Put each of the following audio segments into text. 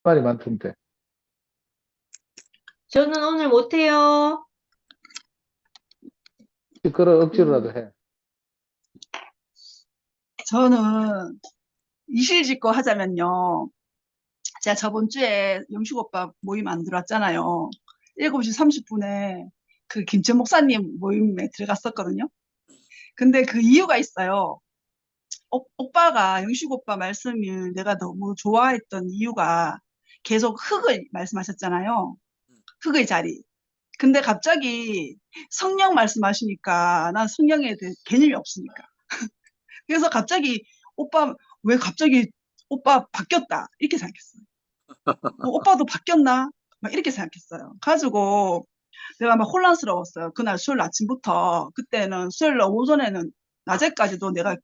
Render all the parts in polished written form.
말이 많던데. 저는 오늘 못해요. 시끄러 억지로라도 그, 해. 저는 이실직고 하자면요. 제가 저번 주에 영식 오빠 모임 안 들어왔잖아요. 7시 30분에 그 김천 목사님 모임에 들어갔었거든요. 근데 그 이유가 있어요. 오빠가, 영식 오빠 말씀을 내가 너무 좋아했던 이유가 계속 흙을 말씀하셨잖아요. 흙의 자리. 근데 갑자기 성령 말씀하시니까 난 성령에 대해 개념이 없으니까. 그래서 갑자기 오빠, 왜 갑자기 오빠 바뀌었다. 이렇게 생각했어요. 오빠도 바뀌었나? 막 이렇게 생각했어요. 가지고 내가 막 혼란스러웠어요. 그날 수요일 아침부터. 그때는 수요일 오전에는 낮에까지도 내가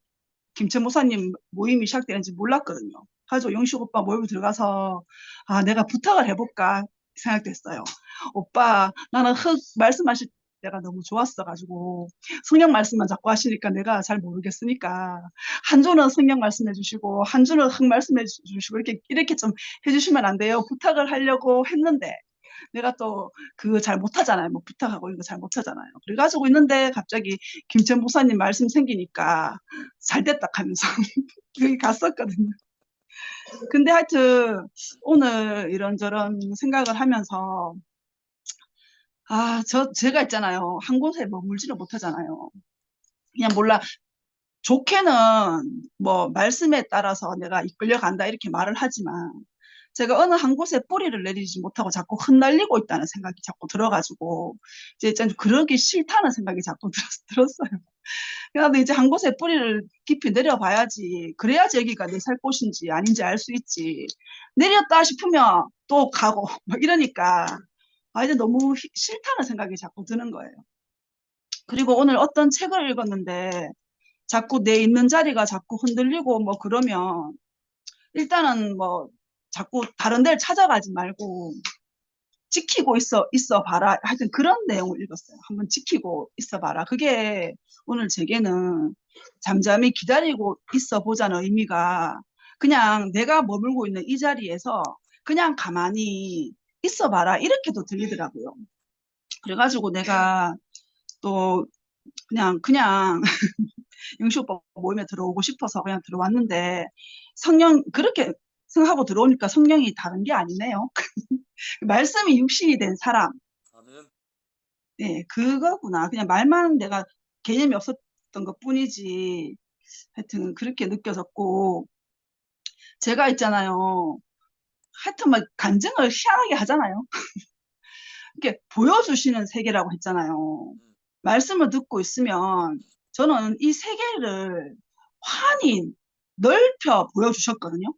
김천 목사님 모임이 시작되는지 몰랐거든요. 가지고 영식 오빠 모임 들어가서 아, 내가 부탁을 해볼까 생각됐어요. 오빠, 나는 흑 말씀하실 때가 너무 좋았어가지고 성경 말씀만 자꾸 하시니까 내가 잘 모르겠으니까 한 주는 성경 말씀해 주시고 한 주는 흑 말씀해 주시고 이렇게 좀 해주시면 안 돼요? 부탁을 하려고 했는데 내가 또 그거 잘 못하잖아요. 뭐 부탁하고 이거 잘 못하잖아요. 그래가지고 있는데 갑자기 김천 목사님 말씀 생기니까 잘 됐다 하면서 여기 갔었거든요. 근데 하여튼 오늘 이런저런 생각을 하면서 제가 있잖아요. 한 곳에 머물지를 못하잖아요. 그냥 몰라. 좋게는 뭐 말씀에 따라서 내가 이끌려간다 이렇게 말을 하지만 제가 어느 한 곳에 뿌리를 내리지 못하고 자꾸 흩날리고 있다는 생각이 자꾸 들어가지고 이제 좀 그러기 싫다는 생각이 자꾸 들었어요. 그래서 이제 한 곳에 뿌리를 깊이 내려봐야지. 그래야지 여기가 내 살 곳인지 아닌지 알 수 있지. 내렸다 싶으면 또 가고 막 이러니까 이제 너무 싫다는 생각이 자꾸 드는 거예요. 그리고 오늘 어떤 책을 읽었는데 자꾸 내 있는 자리가 자꾸 흔들리고 뭐 그러면 일단은 뭐 자꾸 다른 데를 찾아가지 말고 지키고 있어 봐라. 하여튼 그런 내용을 읽었어요. 한번 지키고 있어 봐라. 그게 오늘 제게는 잠잠히 기다리고 있어 보자는 의미가 그냥 내가 머물고 있는 이 자리에서 그냥 가만히 있어 봐라. 이렇게도 들리더라고요. 그래가지고 내가 또 그냥 영시 오빠 모임에 들어오고 싶어서 그냥 들어왔는데 성령 그렇게 생각하고 들어오니까 성령이 다른 게 아니네요. 말씀이 육신이 된 사람. 아멘. 네, 그거구나. 그냥 말만 내가 개념이 없었던 것뿐이지. 하여튼 그렇게 느껴졌고 제가 있잖아요. 하여튼 막 간증을 희한하게 하잖아요. 이렇게 보여주시는 세계라고 했잖아요. 음, 말씀을 듣고 있으면 저는 이 세계를 환히 넓혀 보여주셨거든요.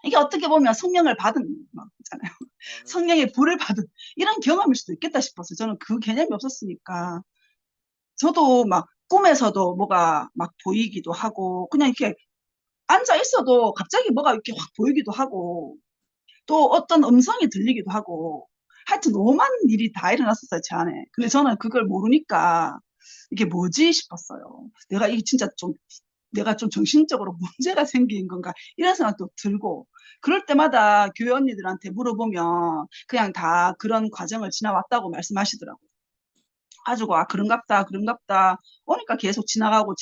이게 어떻게 보면 성령을 받은 거잖아요. 아멘. 성령의 불을 받은 이런 경험일 수도 있겠다 싶어서 저는 그 개념이 없었으니까 저도 막 꿈에서도 뭐가 막 보이기도 하고 그냥 이렇게 앉아 있어도 갑자기 뭐가 이렇게 확 보이기도 하고 또 어떤 음성이 들리기도 하고 하여튼 너무 많은 일이 다 일어났었어요, 제 안에. 근데 저는 그걸 모르니까 이게 뭐지 싶었어요. 내가 좀 정신적으로 문제가 생긴 건가 이런 생각도 들고 그럴 때마다 교회 언니들한테 물어보면 그냥 다 그런 과정을 지나왔다고 말씀하시더라고요. 가지고 그런갑다 오니까 계속 지나가고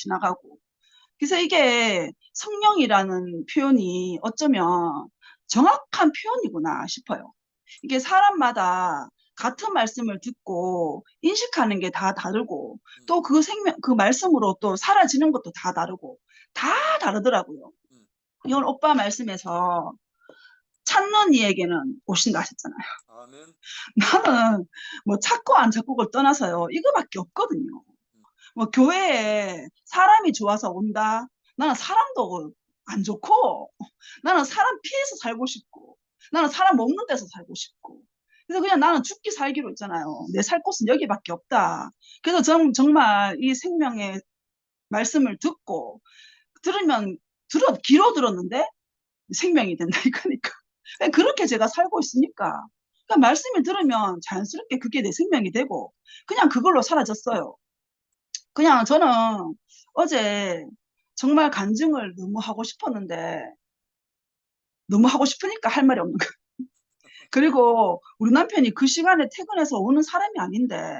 그래서 이게 성령이라는 표현이 어쩌면 정확한 표현이구나 싶어요. 이게 사람마다 같은 말씀을 듣고 인식하는 게 다 다르고 음, 또 그 말씀으로 또 사라지는 것도 다 다르고 다 다르더라고요. 음, 이건 오빠 말씀에서 찾는 이에게는 오신다 하셨잖아요. 아멘. 나는 뭐 찾고 안 찾고를 떠나서요. 이거밖에 없거든요. 음, 뭐 교회에 사람이 좋아서 온다. 나는 사람도 안 좋고 나는 사람 피해서 살고 싶고 나는 사람 먹는 데서 살고 싶고 그래서 그냥 나는 죽기 살기로 있잖아요. 내 살 곳은 여기밖에 없다. 그래서 정말 이 생명의 말씀을 듣고 들으면 귀로 들었는데 생명이 된다 이거니까. 그렇게 제가 살고 있으니까. 그러니까 말씀을 들으면 자연스럽게 그게 내 생명이 되고 그냥 그걸로 사라졌어요. 그냥 저는 어제 정말 간증을 너무 하고 싶었는데 너무 하고 싶으니까 할 말이 없는 거예요. 그리고 우리 남편이 그 시간에 퇴근해서 오는 사람이 아닌데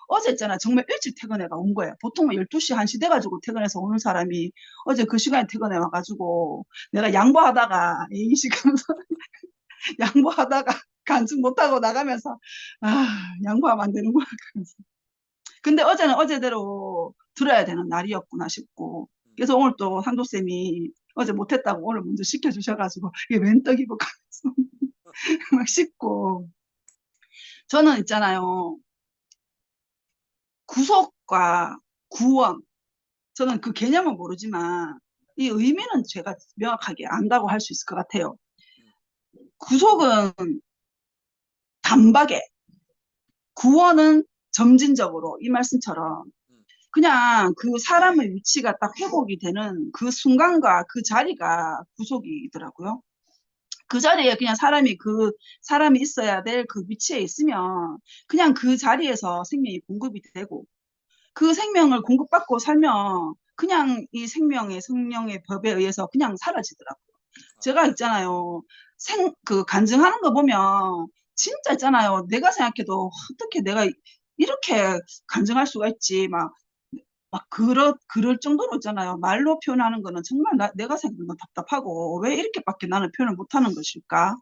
어제 있잖아. 정말 일찍 퇴근해가 온 거예요. 보통은 12시, 1시 돼가지고 퇴근해서 오는 사람이 어제 그 시간에 퇴근해 와가지고 내가 양보하다가 이 시간 양보하다가 간증 못하고 나가면서 양보하면 안 되는구나. 그러면서. 근데 어제는 어제대로 들어야 되는 날이었구나 싶고 그래서 오늘 또 상도쌤이 어제 못했다고 오늘 먼저 시켜주셔가지고 이게 웬 떡이고 가면서 막 씻고 저는 있잖아요. 구속과 구원 저는 그 개념은 모르지만 이 의미는 제가 명확하게 안다고 할 수 있을 것 같아요. 구속은 단박에 구원은 점진적으로 이 말씀처럼 그냥 그 사람의 위치가 딱 회복이 되는 그 순간과 그 자리가 구속이더라고요. 그 자리에 그냥 사람이 있어야 될 그 위치에 있으면 그냥 그 자리에서 생명이 공급이 되고 그 생명을 공급받고 살면 그냥 이 생명의 성령의 법에 의해서 그냥 사라지더라고요. 제가 있잖아요. 간증하는 거 보면 진짜 있잖아요. 내가 생각해도 어떻게 내가 이렇게 간증할 수가 있지. 그럴 정도로 있잖아요. 말로 표현하는 거는 정말 내가 생각하는 건 답답하고 왜 이렇게밖에 나는 표현을 못하는 것일까?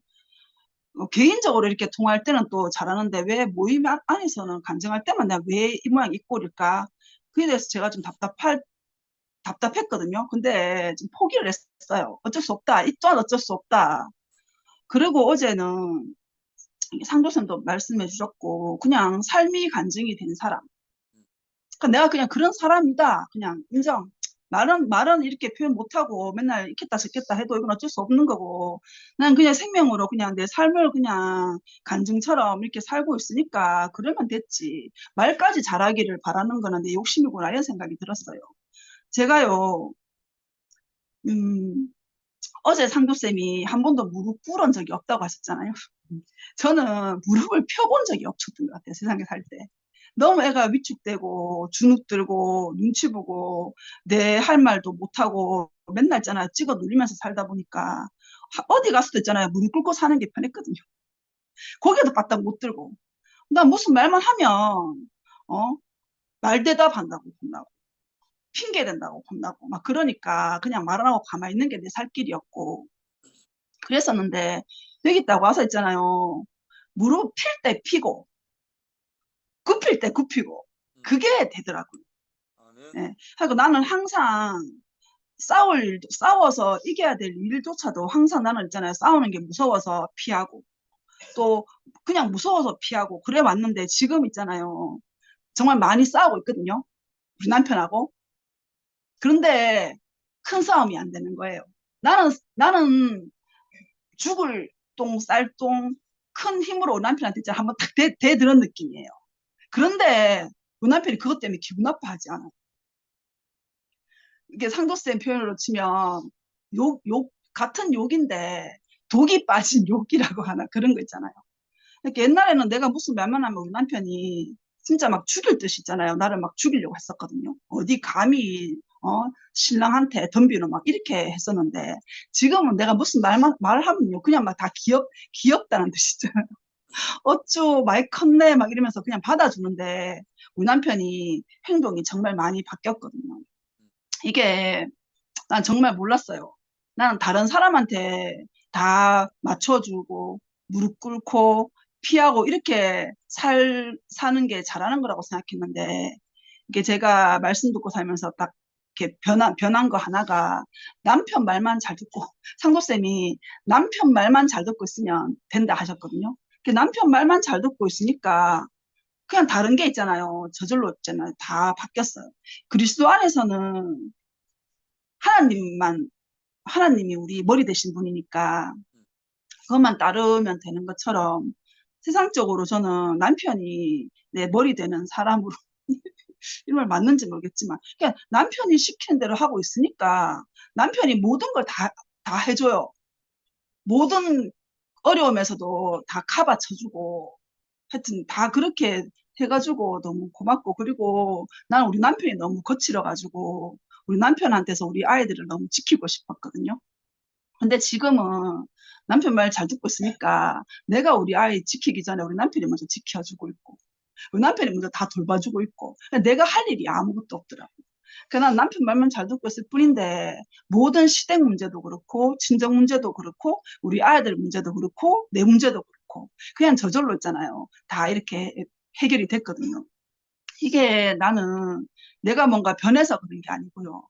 개인적으로 이렇게 통화할 때는 또 잘하는데 왜 모임 안에서는 간증할 때만 내가 왜 이 모양 이 꼴일까? 그에 대해서 제가 좀 답답했거든요. 근데 좀 포기를 했어요. 어쩔 수 없다. 이 또한 어쩔 수 없다. 그리고 어제는 상도쌤도 말씀해 주셨고 그냥 삶이 간증이 된 사람. 그러니까 내가 그냥 그런 사람이다. 그냥 인정. 말은 이렇게 표현 못하고 맨날 있겠다 저겠다 해도 이건 어쩔 수 없는 거고 난 그냥 생명으로 그냥 내 삶을 그냥 간증처럼 이렇게 살고 있으니까 그러면 됐지. 말까지 잘하기를 바라는 거는 내 욕심이구나 이런 생각이 들었어요. 제가요, 음, 어제 상도쌤이 한 번도 무릎 꿇은 적이 없다고 하셨잖아요. 저는 무릎을 펴본 적이 없었던 것 같아요. 세상에 살 때. 너무 애가 위축되고 주눅 들고 눈치 보고 내 할 말도 못하고 맨날 있잖아요. 찍어 누리면서 살다 보니까 어디 갔을 때 있잖아요. 무릎 꿇고 사는 게 편했거든요. 고개도 바짝 못 들고. 난 무슨 말만 하면 어? 말대답 한다고 혼나고 핑계 댄다고 혼나고 막 그러니까 그냥 말 안 하고 가만히 있는 게 내 살 길이었고 그랬었는데 여기 있다고 와서 있잖아요. 무릎 필 때 피고 굽힐 때 굽히고 그게 되더라고요. 예. 하고 나는 항상 싸워서 이겨야 될 일조차도 항상 나는 있잖아요. 싸우는 게 무서워서 피하고 또 그냥 무서워서 피하고 그래 왔는데 지금 있잖아요. 정말 많이 싸우고 있거든요. 우리 남편하고. 그런데 큰 싸움이 안 되는 거예요. 나는 죽을 똥, 쌀똥, 큰 힘으로 우리 남편한테 진짜 한번 탁 대드는 느낌이에요. 그런데 우리 남편이 그것 때문에 기분 나빠하지 않아요. 이게 상도쌤 표현으로 치면 같은 욕인데 독이 빠진 욕이라고 하나 그런 거 있잖아요. 그러니까 옛날에는 내가 무슨 말만 하면 우리 남편이 진짜 막 죽일 듯이 있잖아요. 나를 막 죽이려고 했었거든요. 어디 감히 신랑한테 덤비는 막 이렇게 했었는데 지금은 내가 무슨 말하면요. 그냥 막 다 귀엽다는 뜻이잖아요. 어쭈 많이 컸네 막 이러면서 그냥 받아주는데 우리 남편이 행동이 정말 많이 바뀌었거든요. 이게 난 정말 몰랐어요. 나는 다른 사람한테 다 맞춰주고 무릎 꿇고 피하고 이렇게 사는 게 잘하는 거라고 생각했는데 이게 제가 말씀 듣고 살면서 딱 이렇게 변한 거 하나가 남편 말만 잘 듣고 상도쌤이 남편 말만 잘 듣고 있으면 된다 하셨거든요. 남편 말만 잘 듣고 있으니까 그냥 다른 게 있잖아요. 저절로 있잖아요. 다 바뀌었어요. 그리스도 안에서는 하나님이 우리 머리 되신 분이니까 그것만 따르면 되는 것처럼 세상적으로 저는 남편이 내 머리 되는 사람으로 이런 말 맞는지 모르겠지만 그냥 남편이 시키는 대로 하고 있으니까 남편이 모든 걸 다 해줘요. 모든 어려움에서도 다 커버 쳐주고 하여튼 다 그렇게 해가지고 너무 고맙고 그리고 나는 우리 남편이 너무 거칠어가지고 우리 남편한테서 우리 아이들을 너무 지키고 싶었거든요. 근데 지금은 남편 말 잘 듣고 있으니까 내가 우리 아이 지키기 전에 우리 남편이 먼저 지켜주고 있고 우리 남편이 먼저 다 돌봐주고 있고 내가 할 일이 아무것도 없더라고. 그냥 남편 말만 잘 듣고 있을 뿐인데 모든 시댁 문제도 그렇고 친정 문제도 그렇고 우리 아이들 문제도 그렇고 내 문제도 그렇고 그냥 저절로 있잖아요. 다 이렇게 해결이 됐거든요. 이게 나는 내가 뭔가 변해서 그런 게 아니고요.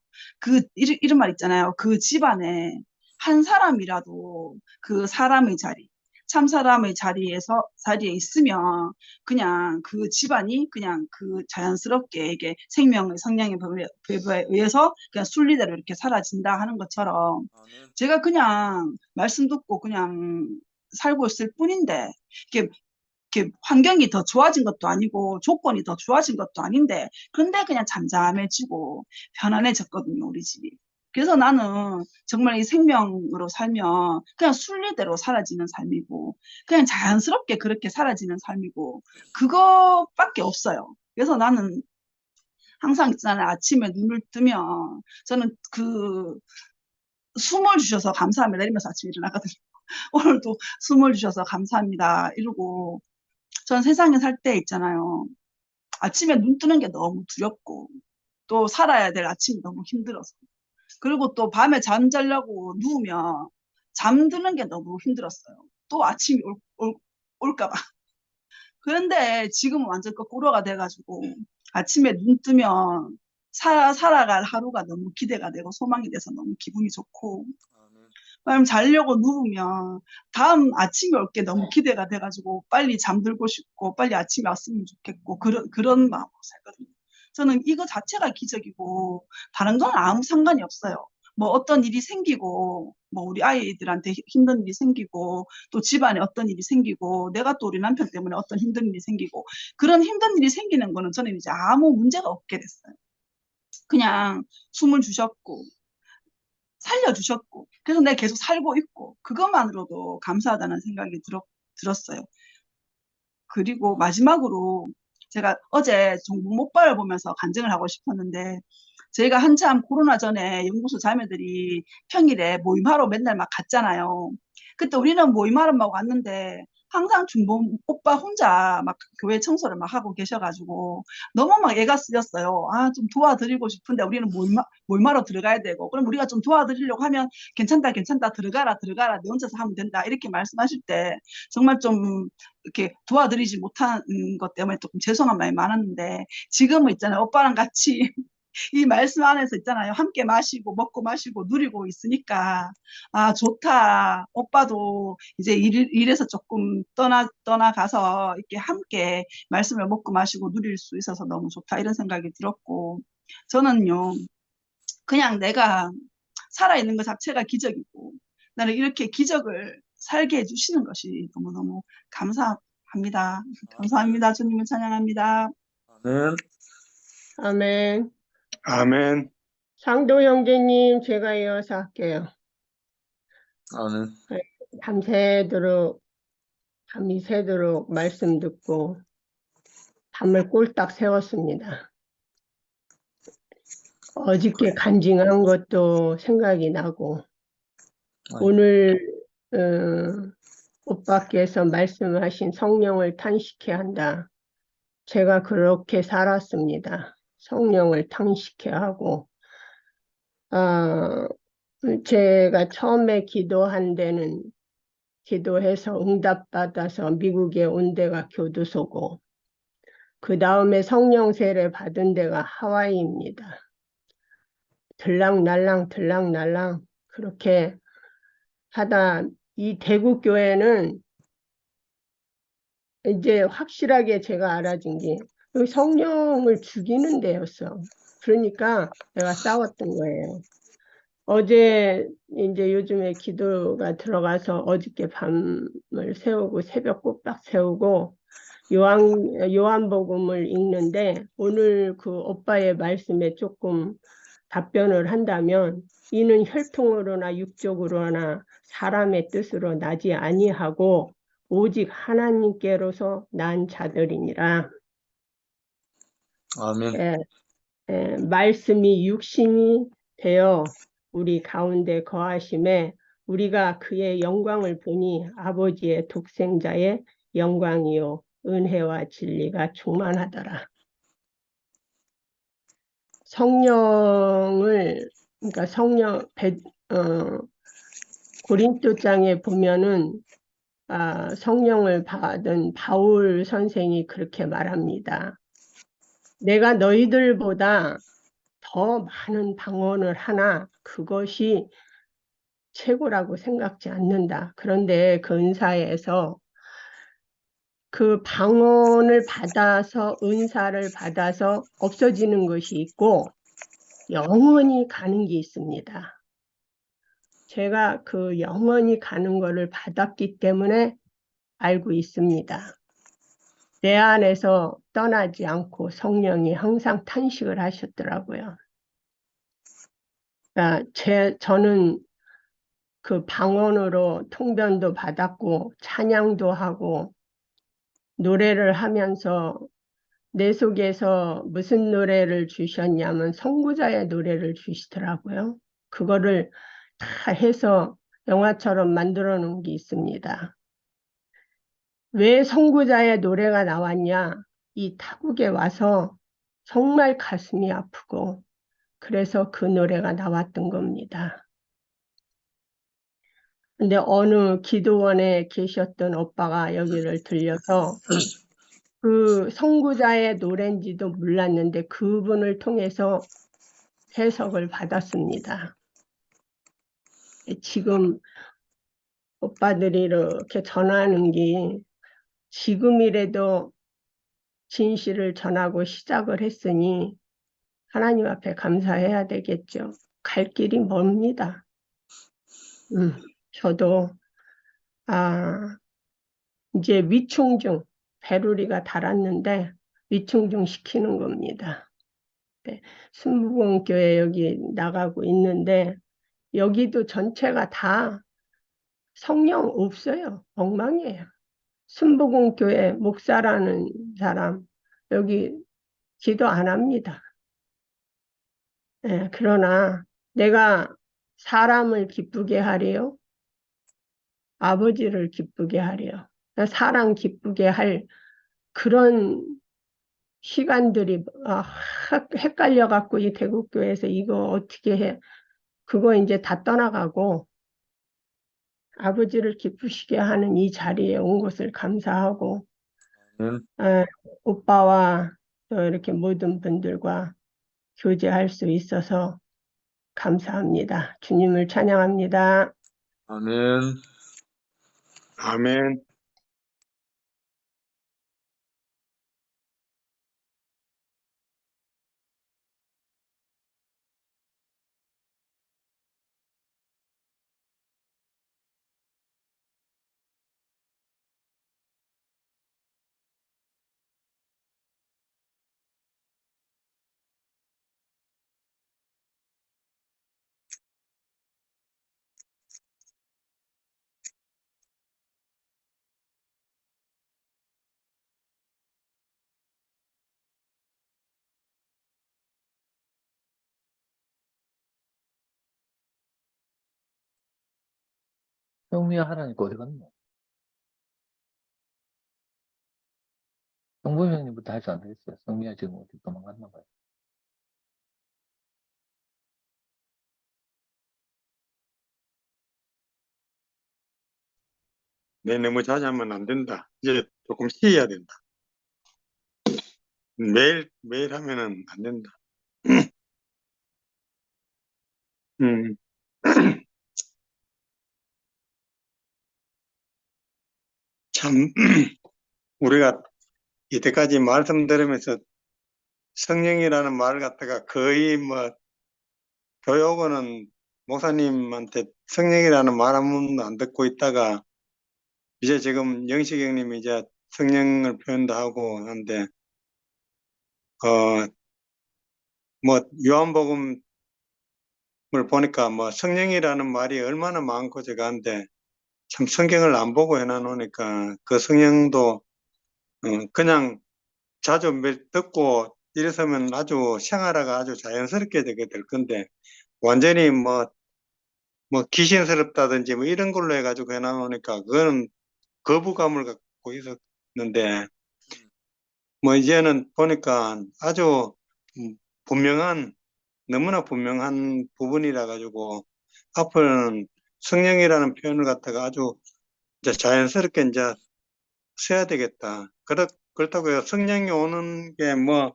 이런 말 있잖아요. 그 집안에 한 사람이라도 그 사람의 자리, 참 사람의 자리에 있으면 그냥 그 집안이 그냥 그 자연스럽게 이게 생명의 성령의 법에 의해서 그냥 순리대로 이렇게 사라진다 하는 것처럼 제가 그냥 말씀 듣고 그냥 살고 있을 뿐인데 이게 환경이 더 좋아진 것도 아니고 조건이 더 좋아진 것도 아닌데 근데 그냥 잠잠해지고 편안해졌거든요, 우리 집이. 그래서 나는 정말 이 생명으로 살면 그냥 순리대로 사라지는 삶이고 그냥 자연스럽게 그렇게 사라지는 삶이고 그거밖에 없어요. 그래서 나는 항상 있잖아요. 아침에 눈을 뜨면 저는 숨을 주셔서 감사합니다 이러면서 아침에 일어나거든요. 오늘도 숨을 주셔서 감사합니다 이러고 전 세상에 살 때 있잖아요. 아침에 눈 뜨는 게 너무 두렵고 또 살아야 될 아침이 너무 힘들어서 그리고 또 밤에 잠자려고 누우면 잠드는 게 너무 힘들었어요. 또 아침이 올까 봐. 그런데 지금은 완전 거꾸로가 돼가지고 아침에 눈 뜨면 살아갈 하루가 너무 기대가 되고 소망이 돼서 너무 기분이 좋고 그럼 자려고 누우면 다음 아침이 올 게 너무 기대가 돼가지고 빨리 잠들고 싶고 빨리 아침이 왔으면 좋겠고 그런 마음으로 살거든요. 저는 이거 자체가 기적이고 다른 건 아무 상관이 없어요. 뭐 어떤 일이 생기고 뭐 우리 아이들한테 힘든 일이 생기고 또 집안에 어떤 일이 생기고 내가 또 우리 남편 때문에 어떤 힘든 일이 생기고 그런 힘든 일이 생기는 거는 저는 이제 아무 문제가 없게 됐어요. 그냥 숨을 주셨고 살려주셨고 그래서 내가 계속 살고 있고 그것만으로도 감사하다는 생각이 들었어요. 그리고 마지막으로 제가 어제 종북 목발을 보면서 간증을 하고 싶었는데 저희가 한참 코로나 전에 연구소 자매들이 평일에 모임하러 맨날 막 갔잖아요. 그때 우리는 모임하러 막 왔는데 항상 중봉 오빠 혼자 막 교회 청소를 막 하고 계셔가지고 너무 막 애가 쓰였어요. 아, 좀 도와드리고 싶은데 우리는 모임하러 들어가야 되고 그럼 우리가 좀 도와드리려고 하면 괜찮다, 괜찮다, 들어가라, 들어가라, 내 혼자서 하면 된다 이렇게 말씀하실 때 정말 좀 이렇게 도와드리지 못한 것 때문에 조금 죄송한 마음이 많았는데 지금은 있잖아요. 오빠랑 같이 이 말씀 안에서 있잖아요. 함께 마시고 먹고 마시고 누리고 있으니까 아 좋다. 오빠도 이제 일에서 조금 떠나가서 이렇게 함께 말씀을 먹고 마시고 누릴 수 있어서 너무 좋다. 이런 생각이 들었고 저는요. 그냥 내가 살아있는 것 자체가 기적이고 나는 이렇게 기적을 살게 해주시는 것이 너무너무 감사합니다. 감사합니다. 주님을 찬양합니다. 아멘. 아멘. 아멘. 상도 형제님, 제가 이어서 할게요. 아멘. 밤이 새도록 말씀 듣고 밤을 꼴딱 세웠습니다. 어저께 간증한 것도 생각이 나고 오늘 오빠께서 말씀하신 성령을 탄식해 한다. 제가 그렇게 살았습니다. 성령을 탄식해 하고 제가 처음에 기도한 데는 기도해서 응답받아서 미국에 온 데가 교도소고 그 다음에 성령 세례 받은 데가 하와이입니다. 들락날락 들락날락 그렇게 하다 이 대구 교회는 이제 확실하게 제가 알아진 게 성령을 죽이는 데였어. 그러니까 내가 싸웠던 거예요. 어제 이제 요즘에 기도가 들어가서 어저께 밤을 새우고 새벽 꼬박 새우고 요한복음을 읽는데 오늘 그 오빠의 말씀에 조금 답변을 한다면 이는 혈통으로나 육적으로나 사람의 뜻으로 나지 아니하고 오직 하나님께로서 난 자들이니라. 아멘. 말씀이 육신이 되어 우리 가운데 거하심에 우리가 그의 영광을 보니 아버지의 독생자의 영광이요 은혜와 진리가 충만하더라. 성령을 그러니까 고린도장에 보면은 성령을 받은 바울 선생이 그렇게 말합니다. 내가 너희들보다 더 많은 방언을 하나 그것이 최고라고 생각지 않는다. 그런데 그 은사에서 그 방언을 받아서 은사를 받아서 없어지는 것이 있고 영원히 가는 게 있습니다. 제가 그 영원히 가는 것을 받았기 때문에 알고 있습니다. 내 안에서 떠나지 않고 성령이 항상 탄식을 하셨더라고요. 저는 그 방언으로 통변도 받았고 찬양도 하고 노래를 하면서 내 속에서 무슨 노래를 주셨냐면 선구자의 노래를 주시더라고요. 그거를 다 해서 영화처럼 만들어 놓은 게 있습니다. 왜 선구자의 노래가 나왔냐? 이 타국에 와서 정말 가슴이 아프고 그래서 그 노래가 나왔던 겁니다. 근데 어느 기도원에 계셨던 오빠가 여기를 들려서 그 선구자의 노래인지도 몰랐는데 그분을 통해서 해석을 받았습니다. 지금 오빠들이 이렇게 전하는 게 지금이라도 진실을 전하고 시작을 했으니 하나님 앞에 감사해야 되겠죠. 갈 길이 멉니다. 저도 이제 위충중 배루리가 달았는데 위충중 시키는 겁니다. 네, 순복음교회 여기 나가고 있는데 여기도 전체가 다 성령 없어요. 엉망이에요. 순복음교회 목사라는 사람 여기 기도 안 합니다. 네, 그러나 내가 사람을 기쁘게 하래요. 아버지를 기쁘게 하래요. 사람 기쁘게 할 그런 시간들이 헷갈려갖고 이 대국교회에서 이거 어떻게 해. 그거 이제 다 떠나가고 아버지를 기쁘시게 하는 이 자리에 온 것을 감사하고 오빠와 또 이렇게 모든 분들과 교제할 수 있어서 감사합니다. 주님을 찬양합니다. 아멘. 아멘. 성미야 하라니까 어디 갔노? 성범이 형님부터 할 줄 안 되겠어요. 성미야 지금 어디 도망갔나 봐요. 너무 자주 하면 안 된다. 이제 조금 쉬어야 된다. 매일 하면은 안 된다. 음. 참, 우리가 이때까지 말씀 들으면서 성령이라는 말 갖다가 거의 교육원은 목사님한테 성령이라는 말 한 번도 안 듣고 있다가 이제 지금 영식 형님이 이제 성령을 표현도 하고 하는데, 요한복음을 보니까 성령이라는 말이 얼마나 많고 제가 한데 참 성경을 안 보고 해놔놓으니까 그 성령도 그냥 자주 듣고 이래서면 아주 생활화가 아주 자연스럽게 되게 될 건데 완전히 뭐 귀신스럽다든지 뭐 이런 걸로 해가지고 해나오니까 그거는 거부감을 갖고 있었는데 뭐 이제는 보니까 아주 분명한 너무나 분명한 부분이라 가지고 앞으로는 성령이라는 표현을 갖다가 아주 이제 자연스럽게 이제 써야 되겠다. 그렇다고 해서 성령이 오는 게 뭐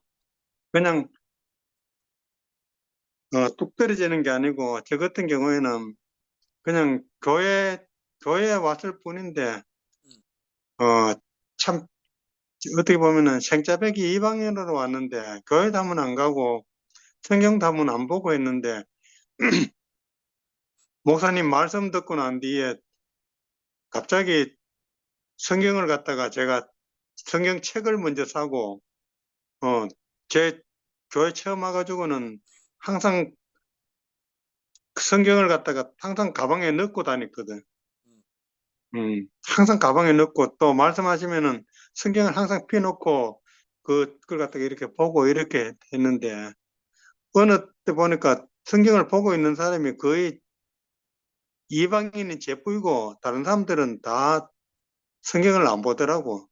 그냥 뚝 떨어지는 게 아니고 저 같은 경우에는 그냥 교회에 왔을 뿐인데 참 어떻게 보면은 생짜배기 이방인으로 왔는데 교회 담은 안 가고 성경 담은 안 보고 했는데 목사님 말씀 듣고 난 뒤에 갑자기 성경을 갖다가 제가 성경책을 먼저 사고 제 교회 처음 와가지고는 항상 성경을 갖다가 항상 가방에 넣고 다녔거든. 항상 가방에 넣고 또 말씀하시면은 성경을 항상 펴놓고 그걸 갖다가 이렇게 보고 이렇게 했는데 어느 때 보니까 성경을 보고 있는 사람이 거의 이방인이 제뿌이고 다른 사람들은 다 성경을 안 보더라고.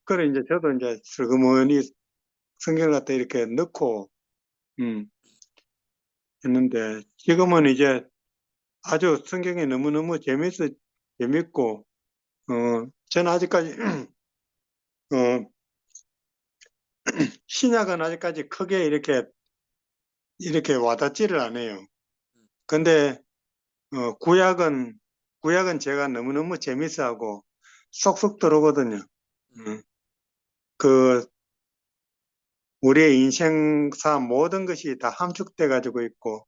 그래 이제 저도 이제 슬그머니 성경을 갖다 이렇게 넣고 했는데 지금은 이제 아주 성경이 너무너무 재밌고 저는 아직까지 신약은 아직까지 크게 이렇게 와닿지를 않아요. 근데 구약은 제가 너무너무 재밌어하고 쏙쏙 들어오거든요. 그 우리의 인생사 모든 것이 다 함축돼 가지고 있고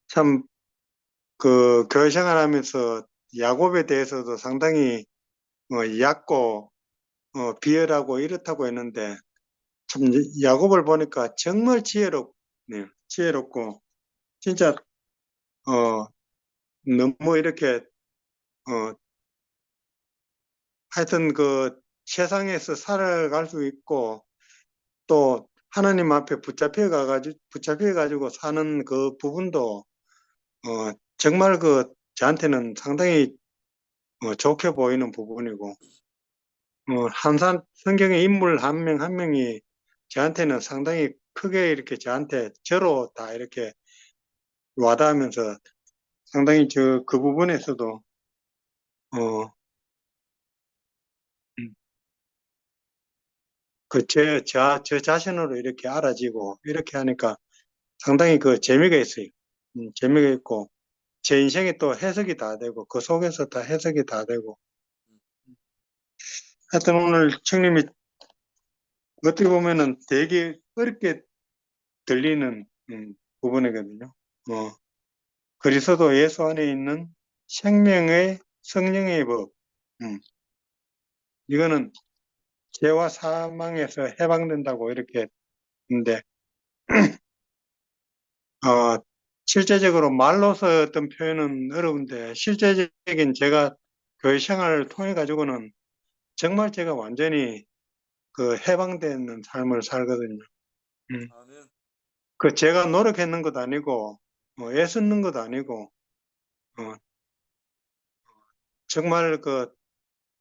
참 그 교회 생활하면서 야곱에 대해서도 상당히 얕고 비열하고 이렇다고 했는데 참 야곱을 보니까 정말 지혜롭고 진짜 너무 이렇게 하여튼 그 세상에서 살아갈 수 있고 또 하나님 앞에 붙잡혀 가지고 사는 그 부분도 정말 저한테는 상당히 좋게 보이는 부분이고 성경의 인물 한 명 한 명이 저한테는 상당히 크게 이렇게 저로 다 이렇게 와닿으면서 상당히 그 부분에서도 저 자신으로 이렇게 알아지고 이렇게 하니까 상당히 재미가 있어요. 재미가 있고 제 인생이 또 해석이 다 되고 그 속에서 다 해석이 다 되고 하여튼 오늘 청님이 어떻게 보면은 되게 어렵게 들리는 부분이거든요. 그리스도 예수 안에 있는 생명의 성령의 법. 이거는 죄와 사망에서 해방된다고 이렇게 했는데 실제적으로 말로서 어떤 표현은 어려운데 실제적인 제가 교회 생활을 통해 가지고는 정말 제가 완전히 해방되는 삶을 살거든요. 제가 노력했는 것도 아니고 애쓰는 것도 아니고 정말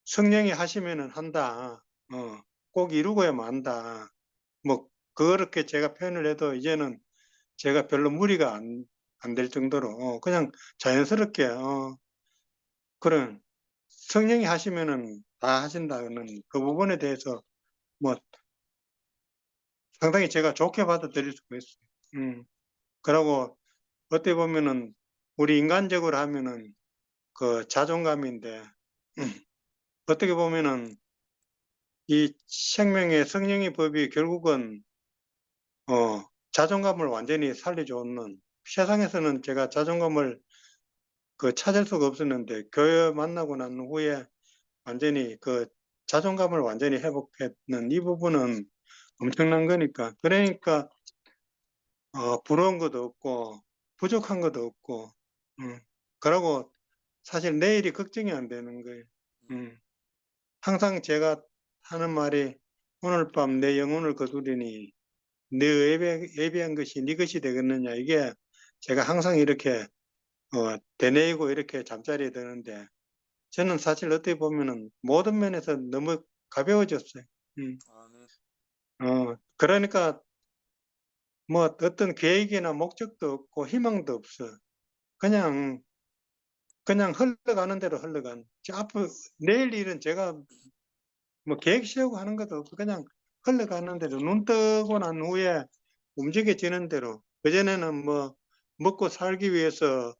성령이 하시면은 한다. 꼭 이루고야만 한다. 뭐 그렇게 제가 표현을 해도 이제는 제가 별로 무리가 안 될 정도로 그냥 자연스럽게 그런 성령이 하시면은 다 하신다는 그 부분에 대해서 뭐 상당히 제가 좋게 받아들일 수가 있어요. 그러고 어떻게 보면은 우리 인간적으로 하면은 자존감인데 어떻게 보면은 이 생명의 성령의 법이 결국은 자존감을 완전히 살려주는 세상에서는 제가 자존감을 찾을 수가 없었는데 교회 만나고 난 후에 완전히 자존감을 완전히 회복했는 이 부분은 엄청난 거니까 그러니까 부러운 것도 없고 부족한 것도 없고 그러고 사실 내일이 걱정이 안 되는 거예요. 항상 제가 하는 말이 오늘 밤 내 영혼을 거두리니 네 예배한 것이 네 것이 되겠느냐 이게 제가 항상 이렇게 되뇌이고 이렇게 잠자리에 드는데 저는 사실 어떻게 보면은 모든 면에서 너무 가벼워졌어요. 그러니까 뭐 어떤 계획이나 목적도 없고 희망도 없어. 그냥 흘러가는 대로 흘러간. 앞으로 내일 일은 제가 뭐 계획 세우고 하는 것도 없고 그냥 흘러가는 대로 눈 뜨고 난 후에 움직여지는 대로. 그전에는 뭐 먹고 살기 위해서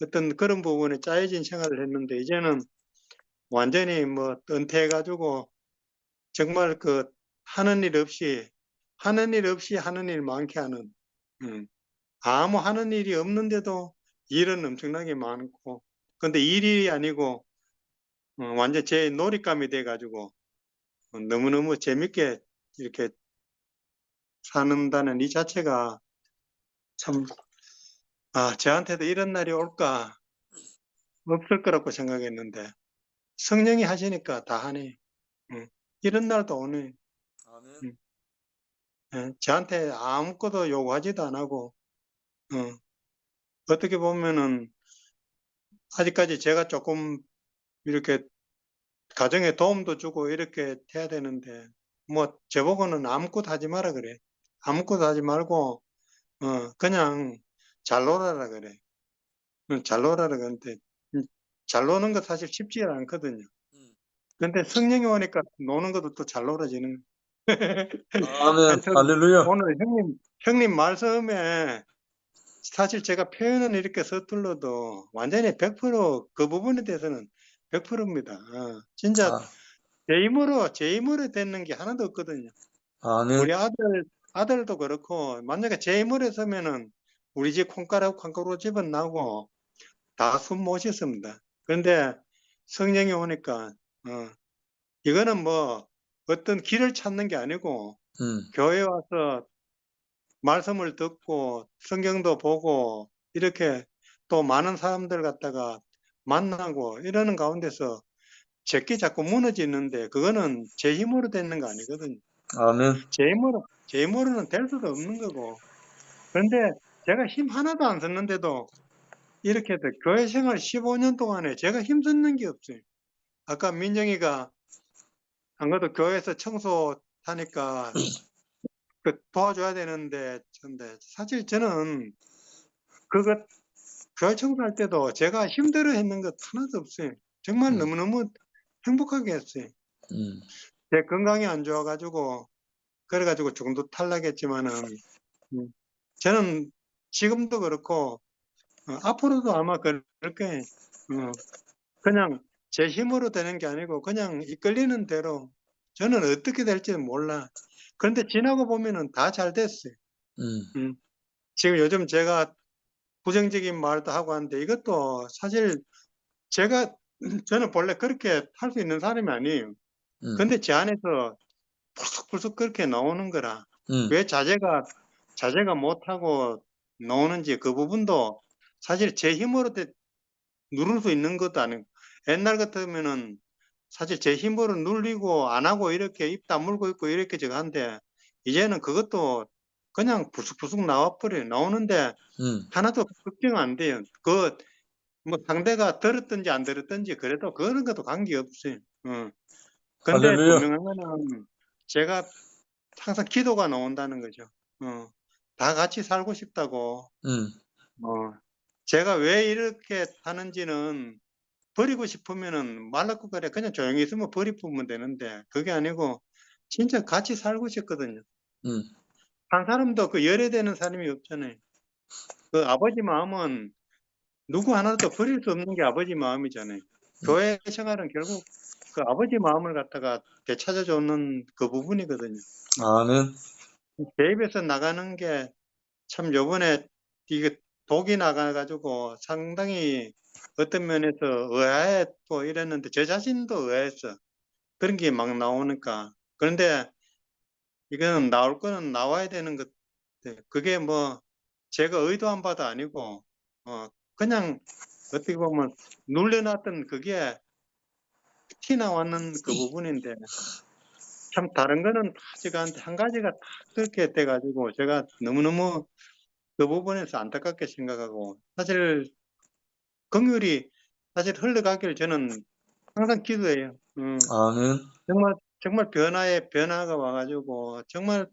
어떤 그런 부분에 짜여진 생활을 했는데 이제는 완전히 뭐 은퇴해가지고 정말 하는 일 없이 하는 일 많게 하는, 아무 하는 일이 없는데도 일은 엄청나게 많고, 근데 일이 아니고 완전 제 놀잇감이 돼가지고 너무너무 재밌게 이렇게 산다는 이 자체가 참, 저한테도 이런 날이 올까 없을 거라고 생각했는데 성령이 하시니까 다 하네. 이런 날도 오네. 아멘. 저한테 아무것도 요구하지도 안 하고, 어떻게 보면은 아직까지 제가 조금 이렇게 가정에 도움도 주고 이렇게 해야 되는데 뭐 저보고는 아무것도 하지 마라 그래. 아무것도 하지 말고 그냥 잘 놀아라 그래. 잘 놀아라 그런데 잘 노는 거 사실 쉽지 않거든요. 근데 성령이 오니까 노는 것도 또 잘 놀아지는. 아멘. 하여튼 할렐루야. 오늘 형님 말씀에 사실 제가 표현은 이렇게 서툴러도 완전히 100%그 부분에 대해서는 100%입니다. 진짜 아, 제 힘으로 되는 게 하나도 없거든요. 아멘. 우리 아들도 그렇고 만약에 제 힘으로 서면은 우리 집 콩가루 집은 나고 다 숨 못 쉬었습니다. 그런데 성령이 오니까 이거는 뭐 어떤 길을 찾는 게 아니고 교회 와서 말씀을 듣고 성경도 보고 이렇게 또 많은 사람들 갖다가 만나고 이러는 가운데서 제게 자꾸 무너지는데 그거는 제 힘으로 되는 거 아니거든요. 아멘. 제 힘으로는 될 수도 없는 거고. 그런데 제가 힘 하나도 안 썼는데도 이렇게 교회 생활 15년 동안에 제가 힘 썼는 게 없어요. 아까 민정이가 안 그래도 교회에서 청소하니까 도와줘야 되는데, 근데 사실 저는 그거 교회 청소할 때도 제가 힘들어 했는 것 하나도 없어요. 정말 너무너무 행복하게 했어요. 제 건강이 안 좋아가지고, 그래가지고 조금도 탈락했지만은, 저는 지금도 그렇고, 앞으로도 아마 그렇게, 그냥 제 힘으로 되는 게 아니고, 그냥 이끌리는 대로, 저는 어떻게 될지는 몰라. 그런데 지나고 보면은 다 잘 됐어요. 지금 요즘 제가 부정적인 말도 하고 하는데 이것도 사실 저는 본래 그렇게 할 수 있는 사람이 아니에요. 근데 제 안에서 불쑥불쑥 그렇게 나오는 거라. 왜 자제가 못하고 나오는지 그 부분도 사실 제 힘으로 누를 수 있는 것도 아니고 옛날 같으면은 사실 제 힘으로 눌리고 안 하고 이렇게 입 다물고 있고 이렇게 저거 한데 이제는 그것도 그냥 불쑥불쑥 나오는데 하나도 걱정 안 돼요. 뭐 상대가 들었든지 안 들었든지 그래도 그런 것도 관계없어요. 근데 할렐루야. 분명한 거는 제가 항상 기도가 나온다는 거죠. 다 같이 살고 싶다고. 제가 왜 이렇게 하는지는 버리고 싶으면은 말라고 그래. 그냥 조용히 있으면 버리면 되는데 그게 아니고 진짜 같이 살고 싶거든요. 한 사람도 열애되는 사람이 없잖아요. 그 아버지 마음은 누구 하나도 버릴 수 없는 게 아버지 마음이잖아요. 교회 생활은 결국 그 아버지 마음을 갖다가 되찾아주는 그 부분이거든요. 아멘. 제 입에서 나가는 게 참 요번에 이게 독이 나가가지고 상당히 어떤 면에서 의아했고 이랬는데 저 자신도 의아했어. 그런 게 막 나오니까. 그런데 이거는 나올 거는 나와야 되는 것, 그게 뭐 제가 의도한 바도 아니고, 그냥 어떻게 보면 눌려놨던 그게 티 나왔는 그 부분인데, 참 다른 거는 다 제가 한 가지가 다 그렇게 돼가지고 제가 너무너무 그 부분에서 안타깝게 생각하고, 사실 긍휼이 사실 흘러가기를 저는 항상 기도해요. 아멘. 정말 변화가 와가지고 정말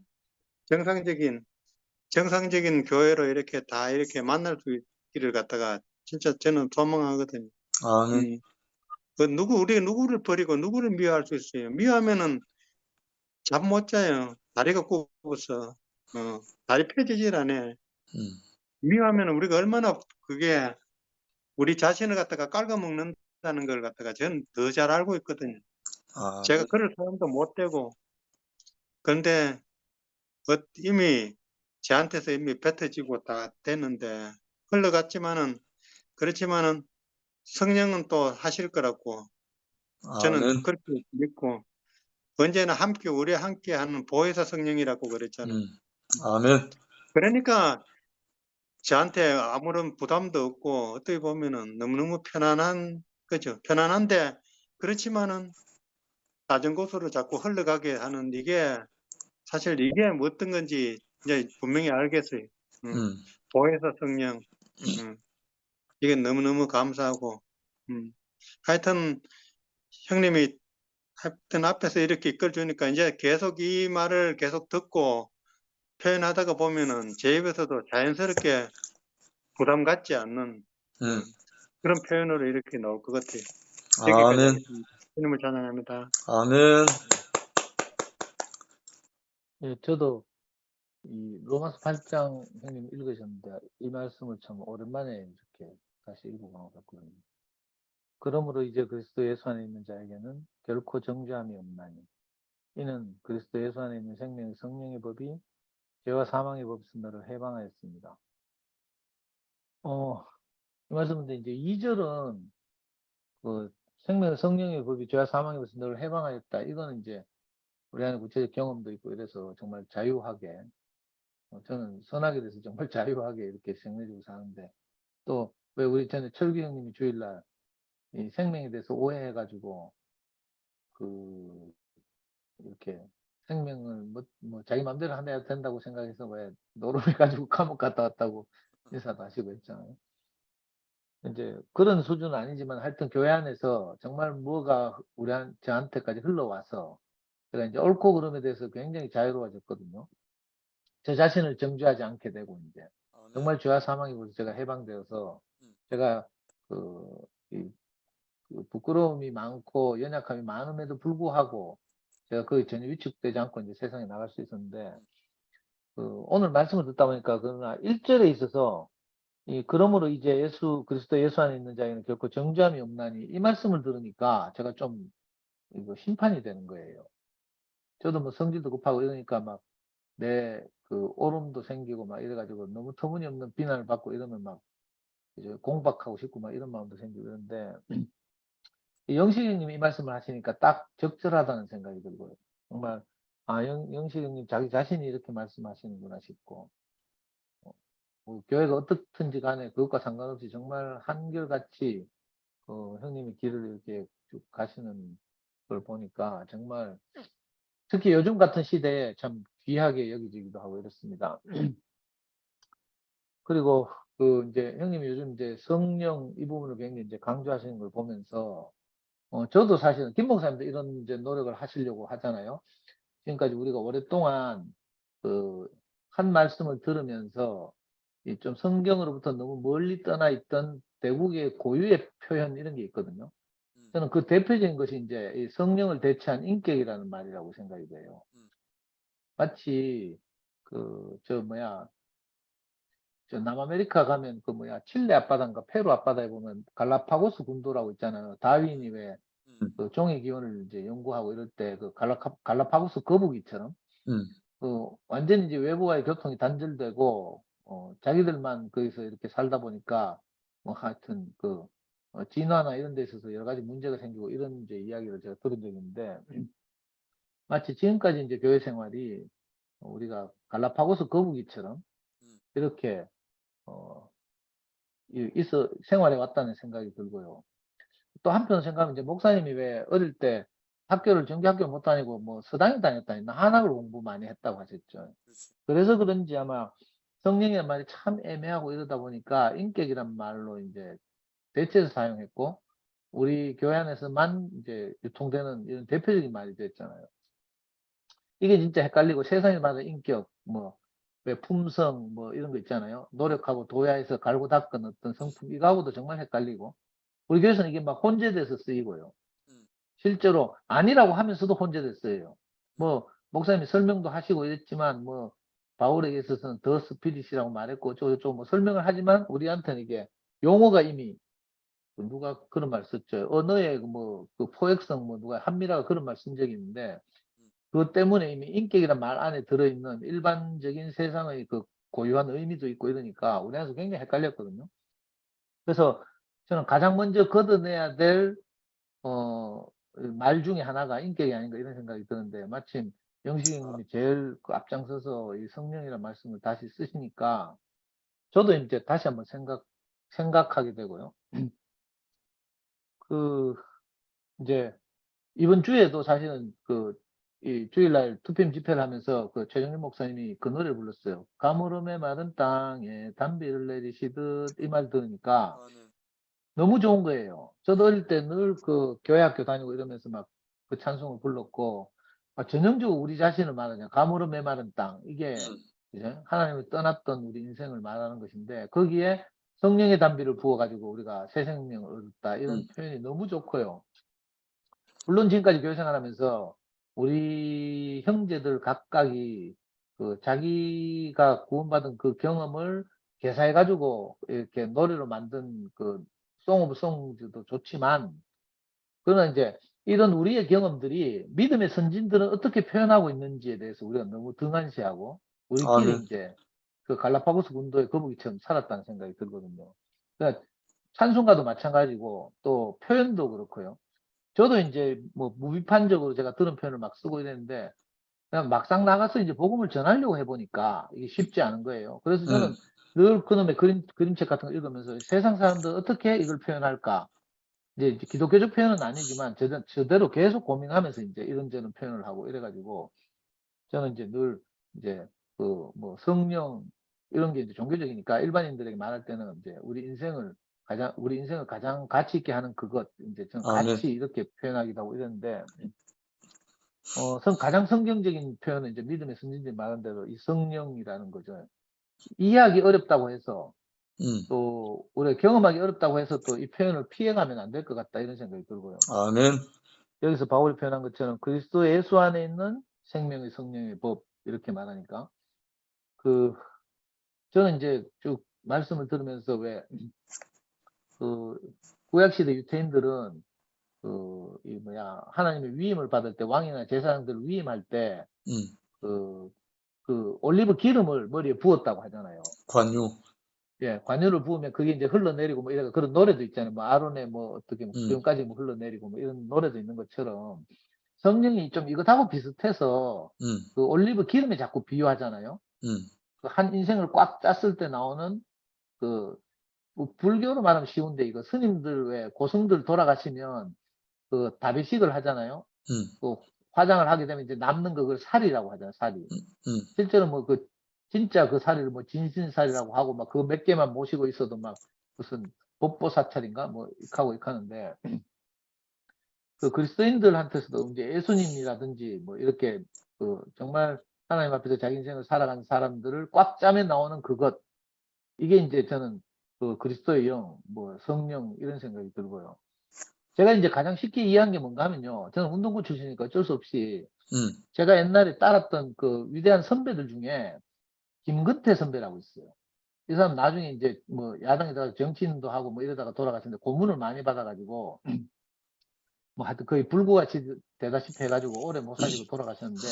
정상적인 교회로 이렇게 다 이렇게 만날 수 있기를 갖다가 진짜 저는 소망하거든요. 아멘. 우리가 누구를 버리고 누구를 미워할 수 있어요. 미워하면은 잠 못 자요. 다리가 굽어서 다리 펴지질 않아. 미워하면 우리가 얼마나 그게 우리 자신을 갖다가 깔아먹는다는 걸 갖다가 저는 더 잘 알고 있거든요. 제가 그럴 사람도 못 되고, 그런데 이미 저한테서 이미 뱉어지고 다 됐는데 흘러갔지만은 그렇지만은 성령은 또 하실 거라고 저는 아멘. 그렇게 믿고 언제나 우리 함께 하는 보혜사 성령이라고 그랬잖아요. 아멘. 그러니까 저한테 아무런 부담도 없고 어떻게 보면은 너무너무 편안한 거죠. 편안한데 그렇지만은 낮은 곳으로 자꾸 흘러가게 하는 이게 사실 이게 어떤 건지 이제 분명히 알겠어요. 보혜사 성령. 이게 너무너무 감사하고 하여튼 형님이 하여튼 앞에서 이렇게 이끌어주니까 이제 계속 이 말을 계속 듣고 표현하다가 보면은 제 입에서도 자연스럽게 부담 갖지 않는 그런 표현으로 이렇게 나올 것 같아요. 여기까지 아멘. 하겠습니다. 주님을 찬양합니다. 아멘. 예, 저도 이 로마서 8장 형님 읽으셨는데 이 말씀을 참 오랜만에 이렇게 다시 읽어본 것 같거든요. 그러므로 이제 그리스도 예수 안에 있는 자에게는 결코 정죄함이 없나니 이는 그리스도 예수 안에 있는 생명의 성령의 법이 죄와 사망의 법에서 너를 해방하였습니다. 이 말씀인데 이제 2절은 그 생명의 성령의 법이 죄와 사망의 법에서 너를 해방하였다. 이거는 이제 우리 안에 구체적 경험도 있고 이래서 정말 자유하게 저는 선하게 돼서 정말 자유하게 이렇게 생각해주고 사는데 또 왜 우리 전에 철규 형님이 주일날 이 생명에 대해서 오해해가지고 이렇게 생명을 뭐 자기 맘대로 하내야 된다고 생각해서 왜 노름해가지고 감옥 갔다 왔다고 인사도 하시고 했잖아요. 이제 그런 수준은 아니지만 하여튼 교회 안에서 정말 뭐가 저한테까지 흘러와서 제가 이제 옳고 그름에 대해서 굉장히 자유로워졌거든요. 제 자신을 정죄하지 않게 되고 이제 정말 죄와 사망이 벌써 제가 해방되어서 제가 부끄러움이 많고 연약함이 많음에도 불구하고 제가 거의 전혀 위축되지 않고 이제 세상에 나갈 수 있었는데 오늘 말씀을 듣다 보니까 그러나 1절에 있어서 그러므로 이제 그리스도 예수 안에 있는 자에는 결코 정죄함이 없나니 이 말씀을 들으니까 제가 좀 이거 심판이 되는 거예요. 저도 뭐 성질도 급하고 이러니까 막 내 오름도 생기고 막 이래가지고 너무 터무니없는 비난을 받고 이러면 막 이제 공박하고 싶고 막 이런 마음도 생기고 이런데 영식이 형님이 이 말씀을 하시니까 딱 적절하다는 생각이 들고요. 정말 영식이 형님 자기 자신이 이렇게 말씀하시는구나 싶고 뭐 교회가 어떻든지 간에 그것과 상관없이 정말 한결같이 형님이 길을 이렇게 쭉 가시는 걸 보니까 정말 특히 요즘 같은 시대에 참 귀하게 여기지기도 하고 이렇습니다. 그리고 이제 형님이 요즘 이제 성령 이 부분을 굉장히 이제 강조하시는 걸 보면서 저도 사실은 김 목사님도 이런 이제 노력을 하시려고 하잖아요. 지금까지 우리가 오랫동안 한 말씀을 들으면서 좀 성경으로부터 너무 멀리 떠나 있던 대국의 고유의 표현 이런 게 있거든요. 저는 그 대표적인 것이 이제 이 성령을 대체한 인격이라는 말이라고 생각이 돼요. 마치 저 남아메리카 가면 칠레 앞바다인가 페루 앞바다에 보면 갈라파고스 군도라고 있잖아요. 다윈이 왜 종의 기원을 이제 연구하고 이럴 때 갈라파고스 거북이처럼 완전히 이제 외부와의 교통이 단절되고 자기들만 거기서 이렇게 살다 보니까 뭐 하여튼 진화나 이런 데 있어서 여러 가지 문제가 생기고 이런 이제 이야기를 제가 들은 적이 있는데 마치 지금까지 이제 교회 생활이 우리가 갈라파고스 거북이처럼 이렇게 생활해 왔다는 생각이 들고요. 또 한편 생각하면 이제 목사님이 왜 어릴 때 정규 학교 못 다니고 뭐 서당에 다녔다니 한학을 공부 많이 했다고 하셨죠. 그래서 그런지 아마 성령의 말이 참 애매하고 이러다 보니까 인격이란 말로 이제 대체해서 사용했고, 우리 교회 안에서만 이제 유통되는 이런 대표적인 말이 됐잖아요. 이게 진짜 헷갈리고 세상에마다 인격, 뭐, 왜 품성, 뭐 이런 거 있잖아요. 노력하고 도야에서 갈고 닦은 어떤 성품, 이거하고도 정말 헷갈리고, 우리 교회에서는 이게 막 혼재돼서 쓰이고요. 실제로 아니라고 하면서도 혼재됐어요. 뭐, 목사님이 설명도 하시고 이랬지만, 뭐, 바울에게 있어서는 더 스피릿이라고 말했고, 어쩌고저쩌고 뭐 설명을 하지만, 우리한테는 이게 용어가 이미, 누가 그런 말 썼죠. 언어의 뭐, 그 포획성, 뭐, 누가 한미라가 그런 말 쓴 적이 있는데, 그것 때문에 이미 인격이란 말 안에 들어있는 일반적인 세상의 그 고유한 의미도 있고 이러니까, 우리한테서 굉장히 헷갈렸거든요. 그래서 저는 가장 먼저 걷어내야 될, 말 중에 하나가 인격이 아닌가 이런 생각이 드는데, 마침 영식이 형님이 제일 그 앞장서서 이 성령이라는 말씀을 다시 쓰시니까, 저도 이제 다시 한번 생각하게 되고요. 그, 이제, 이번 주에도 사실은 이 주일날 투표임 집회를 하면서 그 최정일 목사님이 그 노래를 불렀어요. 가물음의 마른 땅에 단비를 내리시듯 이 말 들으니까 너무 좋은 거예요. 저도 어릴 때 늘 그 교회 학교 다니고 이러면서 막 그 찬송을 불렀고, 전형적으로 우리 자신을 말하냐. 가물음의 마른 땅. 이게 이제 하나님을 떠났던 우리 인생을 말하는 것인데, 거기에 성령의 단비를 부어가지고 우리가 새 생명을 얻었다. 이런 표현이 너무 좋고요. 물론 지금까지 교회 생활하면서 우리 형제들 각각이 그 자기가 구원받은 그 경험을 개사해가지고 이렇게 노래로 만든 그 송 오브 송즈도 좋지만, 그러나 이제 이런 우리의 경험들이 믿음의 선진들은 어떻게 표현하고 있는지에 대해서 우리가 너무 등한시하고 우리끼리 아멘. 이제 그 갈라파고스 군도의 거북이처럼 살았다는 생각이 들거든요. 그러니까 찬송가도 마찬가지고 또 표현도 그렇고요. 저도 이제 뭐 무비판적으로 제가 들은 표현을 막 쓰고 이랬는데, 그냥 막상 나가서 이제 복음을 전하려고 해보니까 이게 쉽지 않은 거예요. 그래서 저는 늘 그놈의 그림책 같은 거 읽으면서 세상 사람들 어떻게 이걸 표현할까? 이제 기독교적 표현은 아니지만 저대로 계속 고민하면서 이제 이런저런 표현을 하고 이래가지고, 저는 이제 늘 이제 그 뭐 성령 이런 게 이제 종교적이니까 일반인들에게 말할 때는 이제 우리 인생을 가장 가치 있게 하는 그것, 이제 저는 아멘. 가치 이렇게 표현하기도 하고 이랬는데, 가장 성경적인 표현은 이제 믿음의 선진들이 말한 대로 이 성령이라는 거죠. 이해하기 어렵다고 해서 또 우리가 경험하기 어렵다고 해서 또 이 표현을 피해가면 안 될 것 같다 이런 생각이 들고요. 아멘. 여기서 바울이 표현한 것처럼 그리스도 예수 안에 있는 생명의 성령의 법 이렇게 말하니까, 저는 이제 쭉 말씀을 들으면서 왜 구약시대 유태인들은 하나님의 위임을 받을 때, 왕이나 제사장들을 위임할 때 올리브 기름을 머리에 부었다고 하잖아요. 관유. 예, 관유를 부으면 그게 이제 흘러내리고 뭐 이런 그런 노래도 있잖아요. 뭐 아론의 뭐 어떻게 지금까지 뭐 흘러내리고 뭐 이런 노래도 있는 것처럼, 성령이 좀 이것하고 비슷해서 그 올리브 기름에 자꾸 비유하잖아요. 그 한 인생을 꽉 짰을 때 나오는 뭐 불교로 말하면 쉬운데, 이거 스님들 왜 고승들 돌아가시면 그 다비식을 하잖아요. 그 화장을 하게 되면 이제 남는 그걸 살이라고 하잖아요. 살이. 실제로 뭐 진짜 그 살이를 뭐 진신살이라고 하고 막 그거 몇 개만 모시고 있어도 막 무슨 법보사찰인가 뭐 하고 하는데, 그 그리스도인들한테서도 이제 예수님이라든지 뭐 이렇게 정말 하나님 앞에서 자기 인생을 살아가는 사람들을 꽉 짜면 나오는 그것, 이게 이제 저는 그리스도의 영, 뭐 성령 이런 생각이 들고요. 제가 이제 가장 쉽게 이해한 게 뭔가 하면요. 저는 운동부 출신이니까 어쩔 수 없이 제가 옛날에 따랐던 그 위대한 선배들 중에 김근태 선배라고 있어요. 이 사람 나중에 이제 뭐 야당에다가 정치인도 하고 뭐 이러다가 돌아가셨는데, 고문을 많이 받아가지고 뭐 하여튼 거의 불구같이 되다시피 해가지고 오래 못 사시고 돌아가셨는데,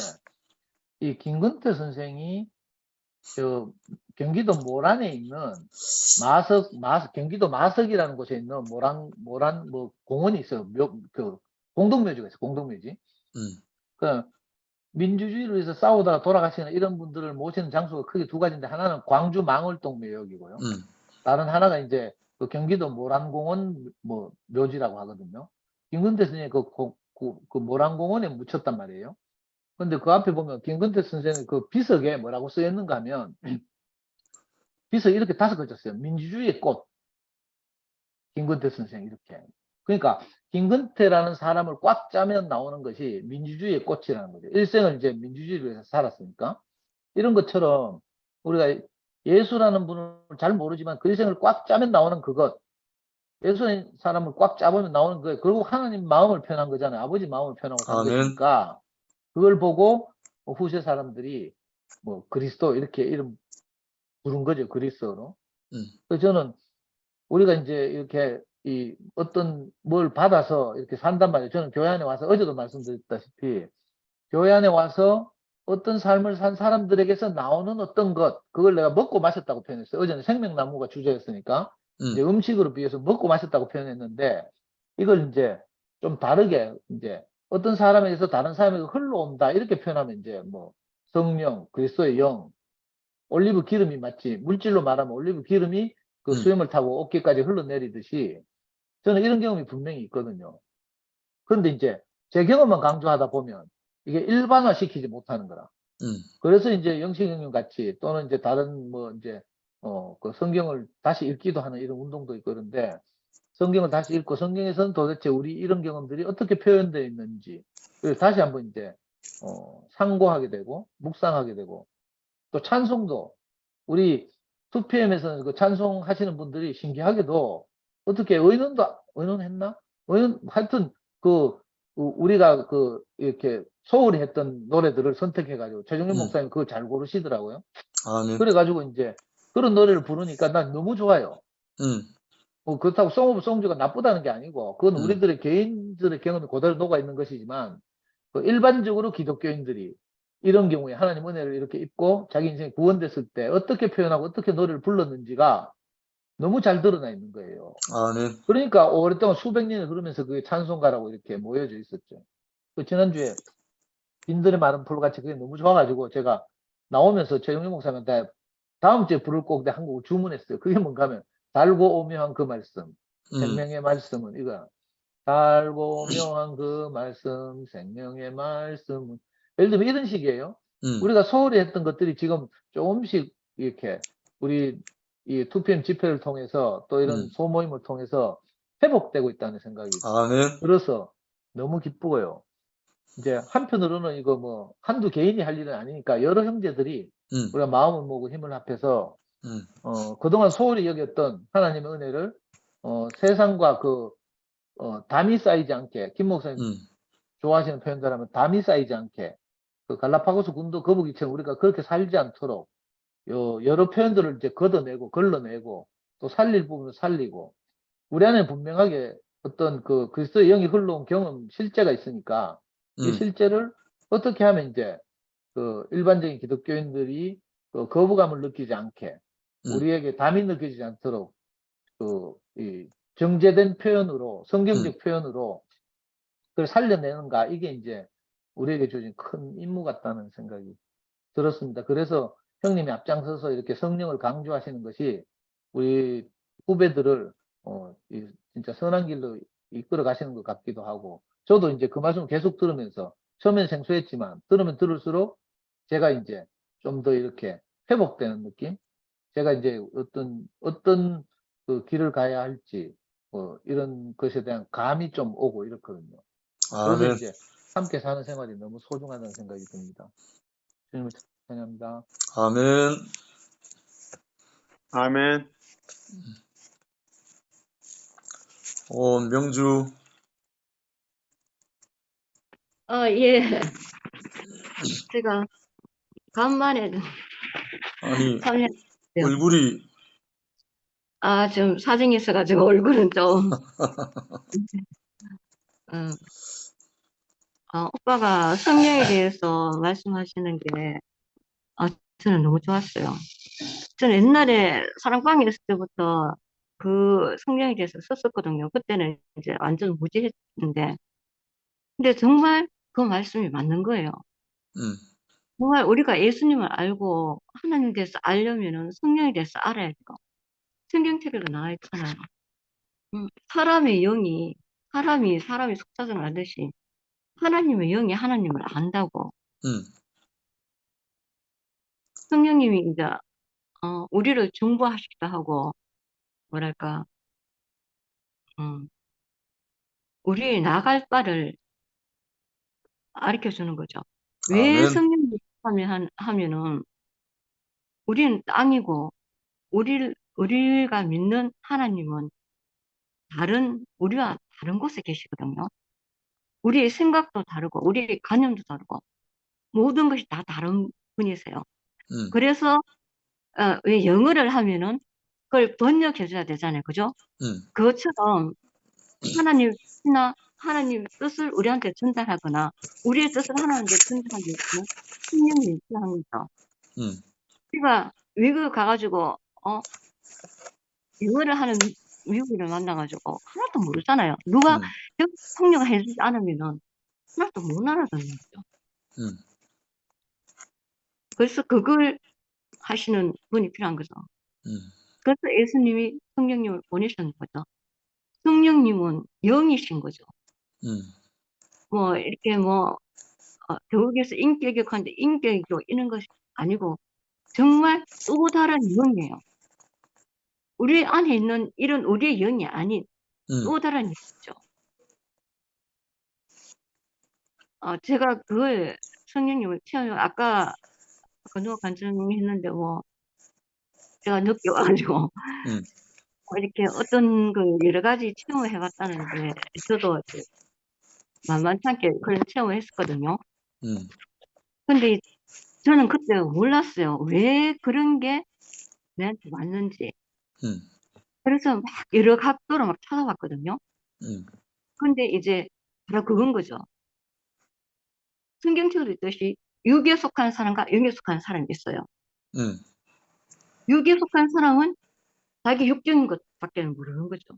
이 김근태 선생이 경기도 모란에 있는 경기도 마석이라는 곳에 있는 모란 뭐 공원이 있어요. 공동묘지가 있어요. 공동묘지. 그 민주주의를 위해서 싸우다가 돌아가시는 이런 분들을 모시는 장소가 크게 두 가지인데, 하나는 광주 망월동 묘역이고요. 다른 하나가 이제 그 경기도 모란공원 뭐 묘지라고 하거든요. 김근태 선생이 그 모란공원에 묻혔단 말이에요. 근데 그 앞에 보면 김근태 선생의 그 비석에 뭐라고 쓰였는가 하면, 비석이 이렇게 5글 졌어요. 민주주의의 꽃. 김근태 선생 이렇게. 그러니까 김근태라는 사람을 꽉 짜면 나오는 것이 민주주의의 꽃이라는 거죠. 일생을 이제 민주주의를 위해서 살았으니까. 이런 것처럼 우리가 예수라는 분을 잘 모르지만 그 일생을 꽉 짜면 나오는 그것, 예수의 사람을 꽉 짜보면 나오는 거예요. 결국 하나님 마음을 표현한 거잖아요. 아버지 마음을 표현하고 산 아멘. 것이니까 그걸 보고 후세 사람들이 뭐 그리스도 이렇게 이름 부른 거죠. 그리스도로. 그래서 저는 우리가 이제 이렇게 이 어떤 뭘 받아서 이렇게 산단 말이에요. 저는 교회 안에 와서 어제도 말씀드렸다시피 교회 안에 와서 어떤 삶을 산 사람들에게서 나오는 어떤 것, 그걸 내가 먹고 마셨다고 표현했어요. 어제는 생명나무가 주제였으니까 이제 음식으로 비해서 먹고 마셨다고 표현했는데 이걸 이제 좀 다르게 이제 어떤 사람에게서 다른 사람에게 흘러온다 이렇게 표현하면 이제 뭐 성령, 그리스도의 영, 올리브 기름이 맞지 물질로 말하면 올리브 기름이 그 수염을 타고 어깨까지 흘러내리듯이 저는 이런 경험이 분명히 있거든요. 그런데 이제 제 경험만 강조하다 보면 이게 일반화 시키지 못하는 거라. 그래서 이제 영식형님 같이 또는 이제 다른 뭐 이제 그 성경을 다시 읽기도 하는 이런 운동도 있고 그런데 성경을 다시 읽고 성경에서는 도대체 우리 이런 경험들이 어떻게 표현되어 있는지 그래서 다시 한번 이제 상고하게 되고 묵상하게 되고 또 찬송도 우리 2PM에서는 그 찬송하시는 분들이 신기하게도 어떻게 의논했나? 하여튼 우리가 이렇게 소홀히 했던 노래들을 선택해가지고 최종현 목사님 그걸 잘 고르시더라고요. 아멘. 그래가지고 이제 그런 노래를 부르니까 난 너무 좋아요. 뭐 그렇다고 송 오브 송주가 나쁘다는 게 아니고 그건 우리들의 개인들의 경험이 그대로 녹아 있는 것이지만 그 일반적으로 기독교인들이 이런 경우에 하나님 은혜를 이렇게 입고 자기 인생이 구원됐을 때 어떻게 표현하고 어떻게 노래를 불렀는지가 너무 잘 드러나 있는 거예요. 아멘. 그러니까 오랫동안 수백 년을 그러면서 그게 찬송가라고 이렇게 모여져 있었죠. 그 지난주에 빈들의 마른 풀같이 그게 너무 좋아가지고 제가 나오면서 최영희 목사님한테 다음 주에 부를 곡 한 곡을 주문했어요. 그게 뭔가 하면 달고 오묘한 그 말씀, 생명의 말씀은 이거야. 달고 오묘한 그 말씀, 생명의 말씀은 예를 들면 이런 식이에요. 우리가 소홀히 했던 것들이 지금 조금씩 이렇게 우리 이 2PM 집회를 통해서 또 이런 소모임을 통해서 회복되고 있다는 생각이 아멘. 들어서 너무 기쁘고요. 이제 한편으로는 이거 뭐 한두 개인이 할 일은 아니니까 여러 형제들이 우리가 마음을 모으고 힘을 합해서 그동안 소홀히 여겼던 하나님의 은혜를 세상과 담이 쌓이지 않게 김 목사님 좋아하시는 표현대로 담이 쌓이지 않게 그 갈라파고스 군도 거북이처럼 우리가 그렇게 살지 않도록 여러 표현들을 이제 걷어내고 걸러내고 또 살릴 부분을 살리고 우리 안에 분명하게 어떤 그 그리스도의 영이 흘러온 경험 실제가 있으니까 이 실제를 어떻게 하면 이제 그 일반적인 기독교인들이 그 거부감을 느끼지 않게 우리에게 담이 느껴지지 않도록 이 정제된 표현으로 성경적 표현으로 그걸 살려내는가 이게 이제 우리에게 주어진 큰 임무 같다는 생각이 들었습니다. 그래서 형님이 앞장서서 이렇게 성령을 강조하시는 것이 우리 후배들을 진짜 선한 길로 이끌어 가시는 것 같기도 하고 저도 이제 그 말씀을 계속 들으면서 처음엔 생소했지만 들으면 들을수록 제가 이제 좀 더 이렇게 회복되는 느낌 제가 이제 어떤 그 길을 가야 할지 이런 것에 대한 감이 좀 오고 이렇거든요. 그래서 아멘. 이제 함께 사는 생활이 너무 소중하다는 생각이 듭니다. 주님을 찬양합니다. 아멘. 아멘. 명주. 예. 제가 간만에 아니, 참여, 얼굴이, 좀 사정이 있어가지고 얼굴은 좀, 오빠가 성령에 대해서 말씀하시는 게, 저는 너무 좋았어요. 저는 옛날에 사랑방에 있을 때부터 그 성령에 대해서 썼었거든요. 그때는 이제 완전 무지했는데, 근데 정말 그 말씀이 맞는 거예요. 정말 우리가 예수님을 알고 하나님에 대해서 알려면은 성령에 대해서 알아야 돼요. 성경책에도 나와 있잖아요. 사람의 영이 사람이 속사정을 하듯이 하나님의 영이 하나님을 안다고. 성령님이 이제 우리를 중보하시기도 하고 뭐랄까 우리 나갈 바를 가르쳐 주는 거죠. 왜 아멘. 성령님 하면은 우리는 땅이고 우리가 믿는 하나님은 우리와 다른 곳에 계시거든요. 우리의 생각도 다르고 우리의 관념도 다르고 모든 것이 다 다른 분이세요. 그래서 왜 영어를 하면은 그걸 번역해 줘야 되잖아요. 그죠? 그것처럼 하나님 뜻을 우리한테 전달하거나 우리의 뜻을 하나님께 전달하기 위해서는 성령이 필요한 거죠. 우리가 미국 가가지고 영어를 하는 미국인을 만나가지고 하나도 모르잖아요. 누가 성령 해주지 않으면은 하나도 못 알아듣는 거죠. 그래서 그걸 하시는 분이 필요한 거죠. 그래서 예수님이 성령님을 보내셨는 거죠. 성령님은 영이신 거죠. 뭐 이렇게 교육에서 인격교육하는데 인격교육 이런 것이 아니고 정말 또 다른 영이에요. 우리 안에 있는 이런 우리의 영이 아닌 또 다른 영이죠. 제가 그걸 성령님을 아까 누가 간증했는데 제가 늦게 와가지고 이렇게 어떤 여러 가지 체험을 해봤다는데 저도 이제 만만찮게 그런 체험을 했었거든요. 근데 저는 그때 몰랐어요. 왜 그런 게 내한테 왔는지. 그래서 막 여러 각도로 막 찾아봤거든요. 근데 이제 바로 그건 거죠. 성경책에도 있듯이 육에 속한 사람과 영에 속한 사람이 있어요. 육에 속한 사람은 자기 육적인 것밖에 모르는 거죠.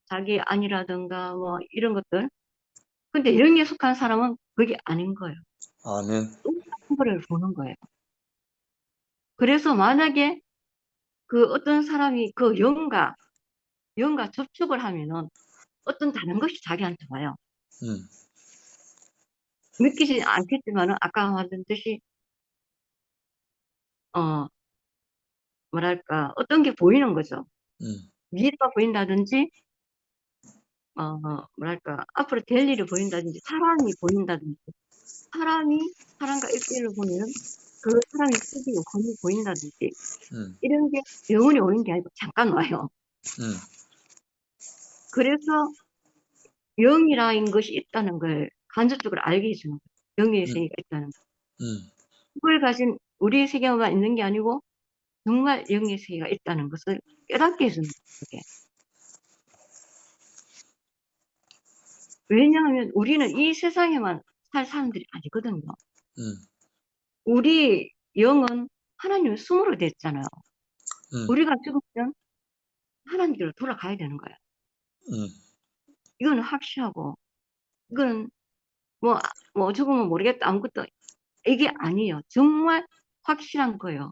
자기 안이라든가 이런 것들. 근데 영에 속한 사람은 그게 아닌 거예요. 아멘. 똑같은 거를 보는 거예요. 그래서 만약에 어떤 사람이 그 영과 접촉을 하면은 어떤 다른 것이 자기한테 와요. 믿기지 않겠지만은 아까 말했듯이 뭐랄까 어떤 게 보이는 거죠. 미래가 보인다든지 뭐랄까 앞으로 될 일이 보인다든지 사람이 보인다든지 사람과 일대일로 보면은 그 사람이 쓰기고 건이 보인다든지 이런 게 영원히 오는 게 아니고 잠깐 와요. 그래서 영이라는 것이 있다는 걸 간접적으로 알게 해주는 거예요. 영의 세계가 있다는 거. 그걸 가진 우리의 세계만 있는 게 아니고 정말 영의 세계가 있다는 것을 깨닫게 해주는 거예요. 왜냐하면 우리는 이 세상에만 살 사람들이 아니거든요. 우리 영은 하나님의 숨으로 됐잖아요. 우리가 죽으면 하나님께로 돌아가야 되는 거예요. 이거는 확실하고, 이거는 죽으면 모르겠다. 아무것도 이게 아니에요. 정말 확실한 거예요.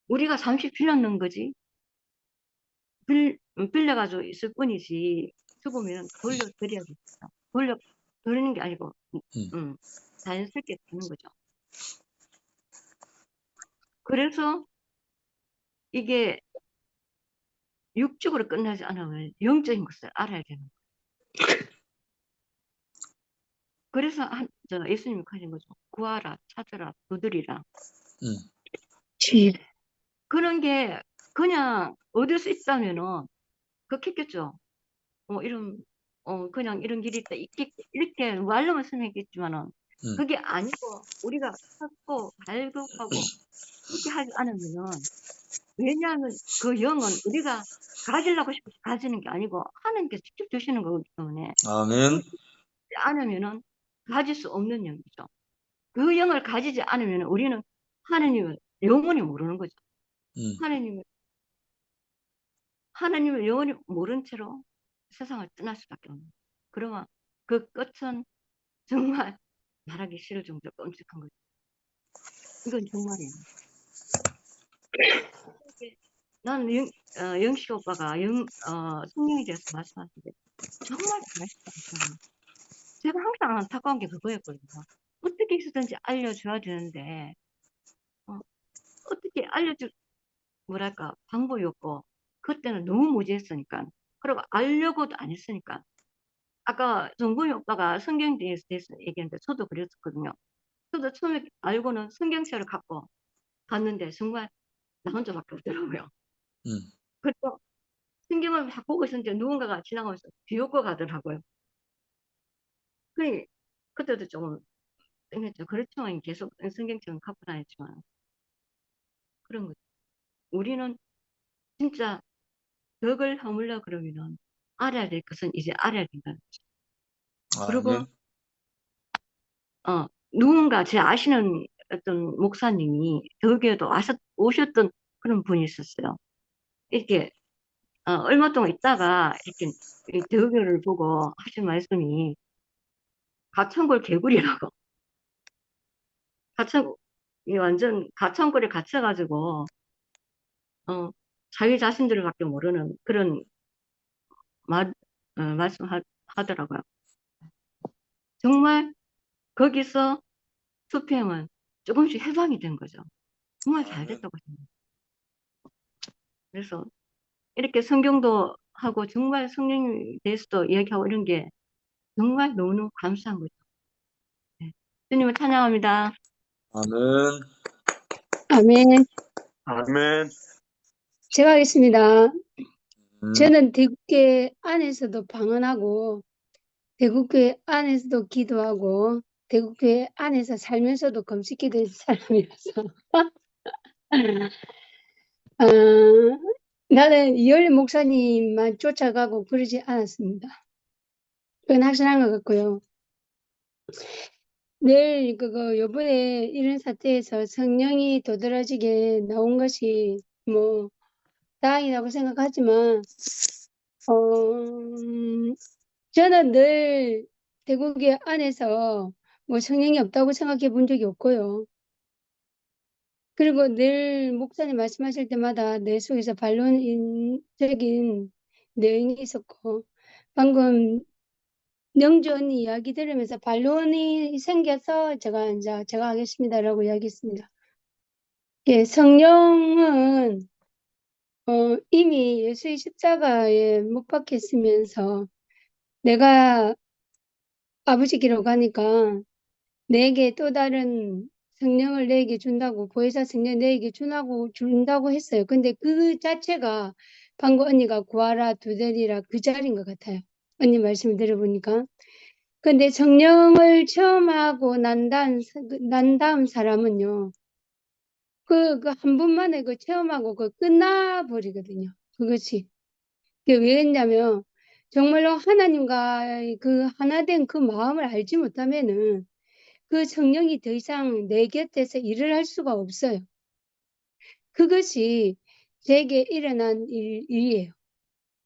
우리가 잠시 빌렸는 거지. 빌려가지고 있을 뿐이지. 죽으면 돌려드려야겠어요. 돌리는 게 아니고, 자연스럽게 되는 거죠. 그래서 이게 육적으로 끝나지 않으면 영적인 것을 알아야 되는 거예요. 그래서 예수님이 하신 거죠. 구하라, 찾으라, 두드리라. 그런 게 그냥 얻을 수 있다면은 그렇겠죠. 그냥 이런 길이 있다. 이렇게 말로만 설명했겠지만은 그게 아니고 우리가 찾고 발급하고 그렇게 하지 않으면은 왜냐하면 그 영은 우리가 가지려고 싶어서 가지는 게 아니고 하나님께서 직접 주시는 거기 때문에 아멘. 않으면은 가질 수 없는 영이죠. 그 영을 가지지 않으면 우리는 하나님을 영원히 모르는 거죠. 하나님을 영원히 모른 채로 세상을 떠날 수밖에 없는 거예요. 그러면 그 끝은 정말 말하기 싫을 정도로 끔찍한 거죠. 이건 정말이에요. 나는 영식 오빠가 성령에 대해서 말씀하시는데 정말 잘하시더라고요. 제가 항상 안타까운 게 그거였거든요. 어떻게 해서든지 알려줘야 되는데 어떻게 알려줄 방법이 없고 그때는 너무 무지했으니까 그리고 알려고도 안 했으니까. 아까 정국이 오빠가 성경에 대해서 얘기했는데 저도 그랬었거든요. 저도 처음에 알고는 성경책을 갖고 갔는데 정말 나 혼자밖에 없더라고요. 음. 그래서 성경을 막 보고 있었는데 누군가가 지나가면서 비웃고 가더라고요. 그때도 조금 땡겼죠. 그렇지만 계속 성경책은 갖고 다녔지만 그런 거죠. 우리는 진짜 덕을 허물려 그러면은 알아야 될 것은 이제 알아야 된다는 거죠. 아, 그리고 예. 누군가 제 아시는 어떤 목사님이 덕에도 오셨던 그런 분이 있었어요. 이렇게 얼마 동안 있다가 이렇게 이 덕을 보고 하신 말씀이 가천골 개구리라고 이 완전 가천골에 갇혀가지고 자기 자신들밖에 모르는 그런 말씀하더라고요. 정말 거기서 수평은 조금씩 해방이 된 거죠. 정말 잘 됐다고 생각해요. 그래서 이렇게 성경도 하고 정말 성령에 대해서도 이야기하고 이런 게 정말 너무너무 감사한 거죠. 네. 주님을 찬양합니다. 아멘. 아멘. 아멘. 제가 하겠습니다. 음. 저는 대국교회 안에서도 방언하고, 대국교회 안에서도 기도하고, 대국교회 안에서 살면서도 금식기도한 사람이라서. 나는 이효리 목사님만 쫓아가고 그러지 않았습니다. 그건 확실한 것 같고요. 내일 요번에 이런 사태에서 성령이 도드라지게 나온 것이 다행이라고 생각하지만, 저는 늘 대국의 안에서 성령이 없다고 생각해 본 적이 없고요. 그리고 늘 목사님 말씀하실 때마다 내 속에서 반론적인 내용이 있었고, 방금 영주 언니 이야기 들으면서 반론이 생겨서 제가 하겠습니다라고 이야기했습니다. 예, 성령은 이미 예수의 십자가에 못 박혔으면서 내가 아버지께로 가니까 내게 또 다른 성령을 내게 준다고, 보혜사 성령 내게 준다고 했어요. 근데 그 자체가 방금 언니가 구하라 두드리라 그 자리인 것 같아요. 언니 말씀을 들어보니까. 근데 성령을 처음 하고 난 다음 사람은요, 한 번만에 체험하고 끝나버리거든요. 그것이. 그게 왜 했냐면, 정말로 하나님과 하나 된 그 마음을 알지 못하면은 그 성령이 더 이상 내 곁에서 일을 할 수가 없어요. 그것이 제게 일어난 일이에요.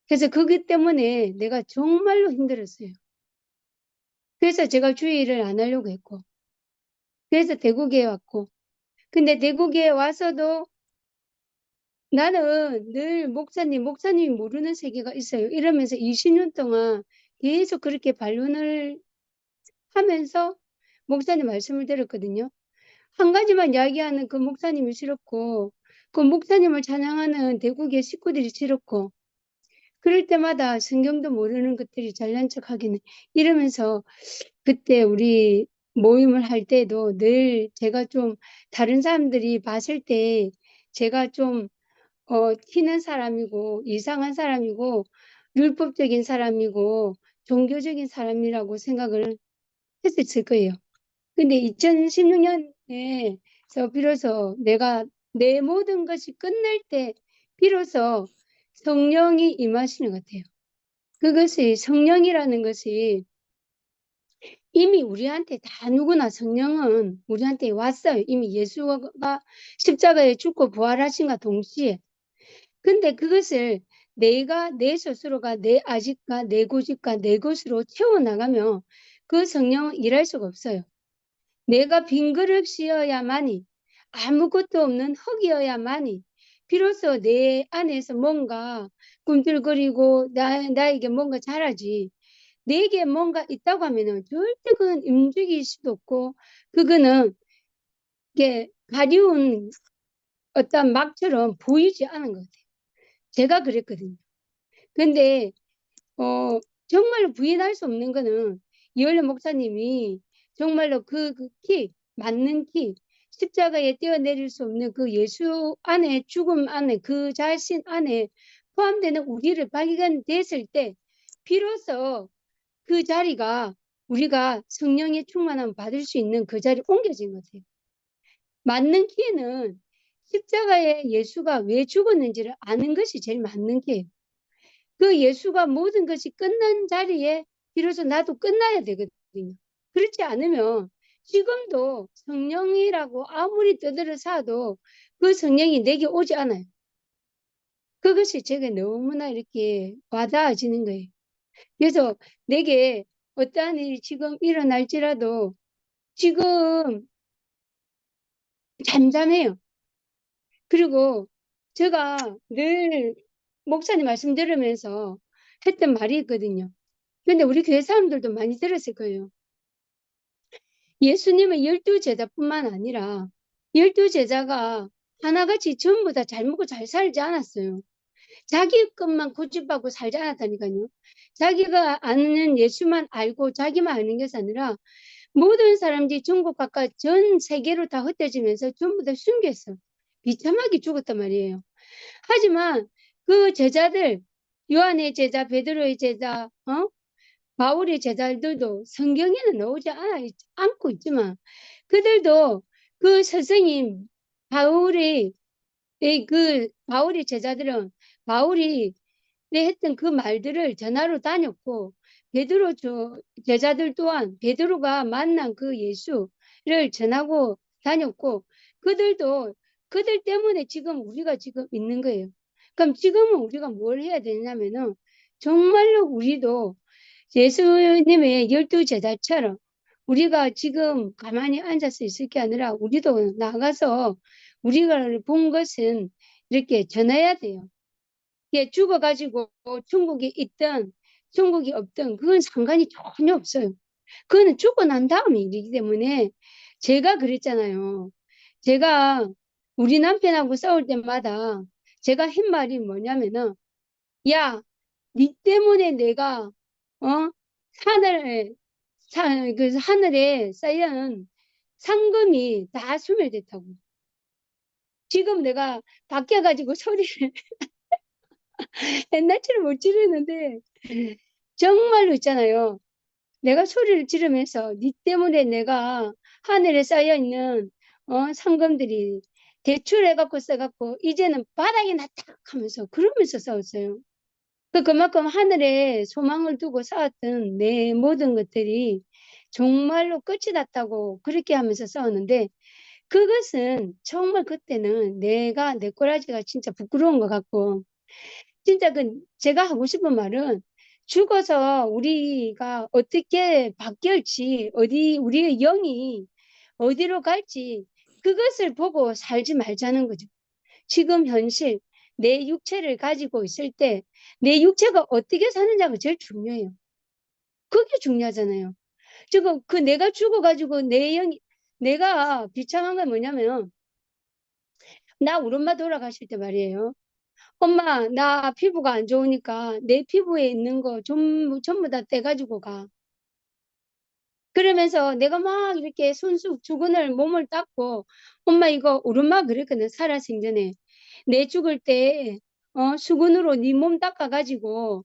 그래서 그것 때문에 내가 정말로 힘들었어요. 그래서 제가 주의를 안 하려고 했고, 그래서 대구교회 왔고, 근데 대구교회 와서도 나는 늘 목사님이 모르는 세계가 있어요. 이러면서 20년 동안 계속 그렇게 반론을 하면서 목사님 말씀을 들었거든요. 한 가지만 이야기하는 그 목사님이 싫었고, 그 목사님을 찬양하는 대구교회 식구들이 싫었고, 그럴 때마다 성경도 모르는 것들이 잘난 척 하기는 이러면서 그때 우리 모임을 할 때도 늘 제가 좀 다른 사람들이 봤을 때 제가 좀 튀는 사람이고 이상한 사람이고 율법적인 사람이고 종교적인 사람이라고 생각을 했을 거예요. 근데 2016년에 비로소 내가 내 모든 것이 끝날 때 비로소 성령이 임하시는 것 같아요. 그것이 성령이라는 것이 이미 우리한테 다 누구나 성령은 우리한테 왔어요. 이미 예수가 십자가에 죽고 부활하신과 동시에. 근데 그것을 내가 내 스스로가 내 아직과 내 고집과 내 것으로 채워나가면 그 성령은 일할 수가 없어요. 내가 빈 그릇이어야만이 아무것도 없는 흙이어야만이 비로소 내 안에서 뭔가 꿈틀거리고 나에게 뭔가 자라지. 내게 뭔가 있다고 하면은 절대 그건 움직일 수도 없고 그거는 이게 가리운 어떤 막처럼 보이지 않은 것 같아요. 제가 그랬거든요. 근데 정말로 부인할 수 없는 거는 이원래 목사님이 정말로 그 키, 맞는 키, 십자가에 뛰어내릴 수 없는 그 예수 안에, 죽음 안에, 그 자신 안에 포함되는 우리를 발견됐을 때 비로소 그 자리가 우리가 성령의 충만함을 받을 수 있는 그 자리에 옮겨진 거세요. 맞는 키에는 십자가에 예수가 왜 죽었는지를 아는 것이 제일 맞는 키예요. 그 예수가 모든 것이 끝난 자리에 비로소 나도 끝나야 되거든요. 그렇지 않으면 지금도 성령이라고 아무리 떠들어 사도 그 성령이 내게 오지 않아요. 그것이 제게 너무나 이렇게 와닿아지는 거예요. 그래서 내게 어떠한 일이 지금 일어날지라도 지금 잠잠해요. 그리고 제가 늘 목사님 말씀 들으면서 했던 말이 있거든요. 근데 우리 교회 사람들도 많이 들었을 거예요. 예수님은 12제자뿐만 아니라 12제자가 하나같이 전부 다 잘 먹고 잘 살지 않았어요. 자기 것만 고집하고 살지 않았다니까요. 자기가 아는 예수만 알고 자기만 아는 것이 아니라 모든 사람들이 전국 각각 전 세계로 다 흩어지면서 전부 다 숨겼어. 비참하게 죽었단 말이에요. 하지만 그 제자들, 요한의 제자, 베드로의 제자, 바울의 제자들도 성경에는 나오지 않고 있지만 그들도 그 스승인 바울의 제자들은 바울이 했던 그 말들을 전하러 다녔고 베드로 제자들 또한 베드로가 만난 그 예수를 전하고 다녔고 그들도 그들 때문에 지금 우리가 지금 있는 거예요. 그럼 지금은 우리가 뭘 해야 되냐면은 정말로 우리도 예수님의 12제자처럼 우리가 지금 가만히 앉아서 있을 게 아니라 우리도 나가서 우리가 본 것은 이렇게 전해야 돼요. 이게 죽어가지고 천국에 있든 천국이 없든 그건 상관이 전혀 없어요. 그거는 죽고 난 다음에 일이기 때문에 제가 그랬잖아요. 제가 우리 남편하고 싸울 때마다 제가 한 말이 뭐냐면은 야, 니 때문에 내가 하늘에 쌓인 상금이 다 소멸됐다고. 지금 내가 바뀌어가지고 소리를 옛날처럼 못 지르는데 정말로 있잖아요. 내가 소리를 지르면서 니 때문에 내가 하늘에 쌓여있는 상금들이 대출해갖고 써갖고 이제는 바닥에 났다 하면서 그러면서 싸웠어요. 그만큼 하늘에 소망을 두고 쌓았던 내 모든 것들이 정말로 끝이 났다고 그렇게 하면서 싸웠는데 그것은 정말 그때는 내 꼬라지가 진짜 부끄러운 것 같고 진짜 제가 하고 싶은 말은 죽어서 우리가 어떻게 바뀔지 우리의 영이 어디로 갈지 그것을 보고 살지 말자는 거죠. 지금 현실 내 육체를 가지고 있을 때 내 육체가 어떻게 사느냐가 제일 중요해요. 그게 중요하잖아요. 지금 내가 죽어가지고 내 영이 내가 비참한 건 뭐냐면 나 우리 엄마 돌아가실 때 말이에요. 엄마 나 피부가 안 좋으니까 내 피부에 있는 거 전부 다 떼가지고 가. 그러면서 내가 막 이렇게 손수 주근을 몸을 닦고 엄마 이거 우리 엄마 그랬거든. 살아 생전에 내 죽을 때 수건으로 네 몸 닦아가지고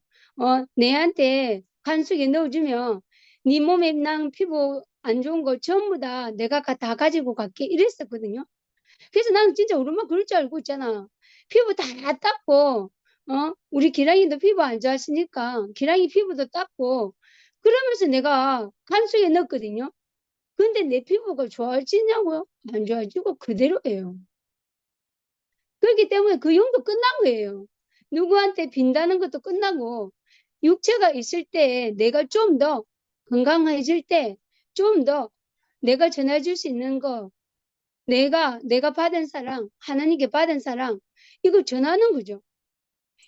내한테 간수에 넣어주면 네 몸에 난 피부 안 좋은 거 전부 다 내가 다 가지고 갈게 이랬었거든요. 그래서 나는 진짜 우리 엄마 그럴 줄 알고 있잖아. 피부 다 닦고 우리 기랑이도 피부 안 좋아하시니까 기랑이 피부도 닦고 그러면서 내가 간수에 넣었거든요. 근데 내 피부가 좋아지냐고요? 안 좋아지고 그대로예요. 그렇기 때문에 그 용도 끝난 거예요. 누구한테 빈다는 것도 끝나고 육체가 있을 때 내가 좀 더 건강해질 때 좀 더 내가 전해줄 수 있는 거 내가 받은 사랑 하나님께 받은 사랑 이거 전하는 거죠.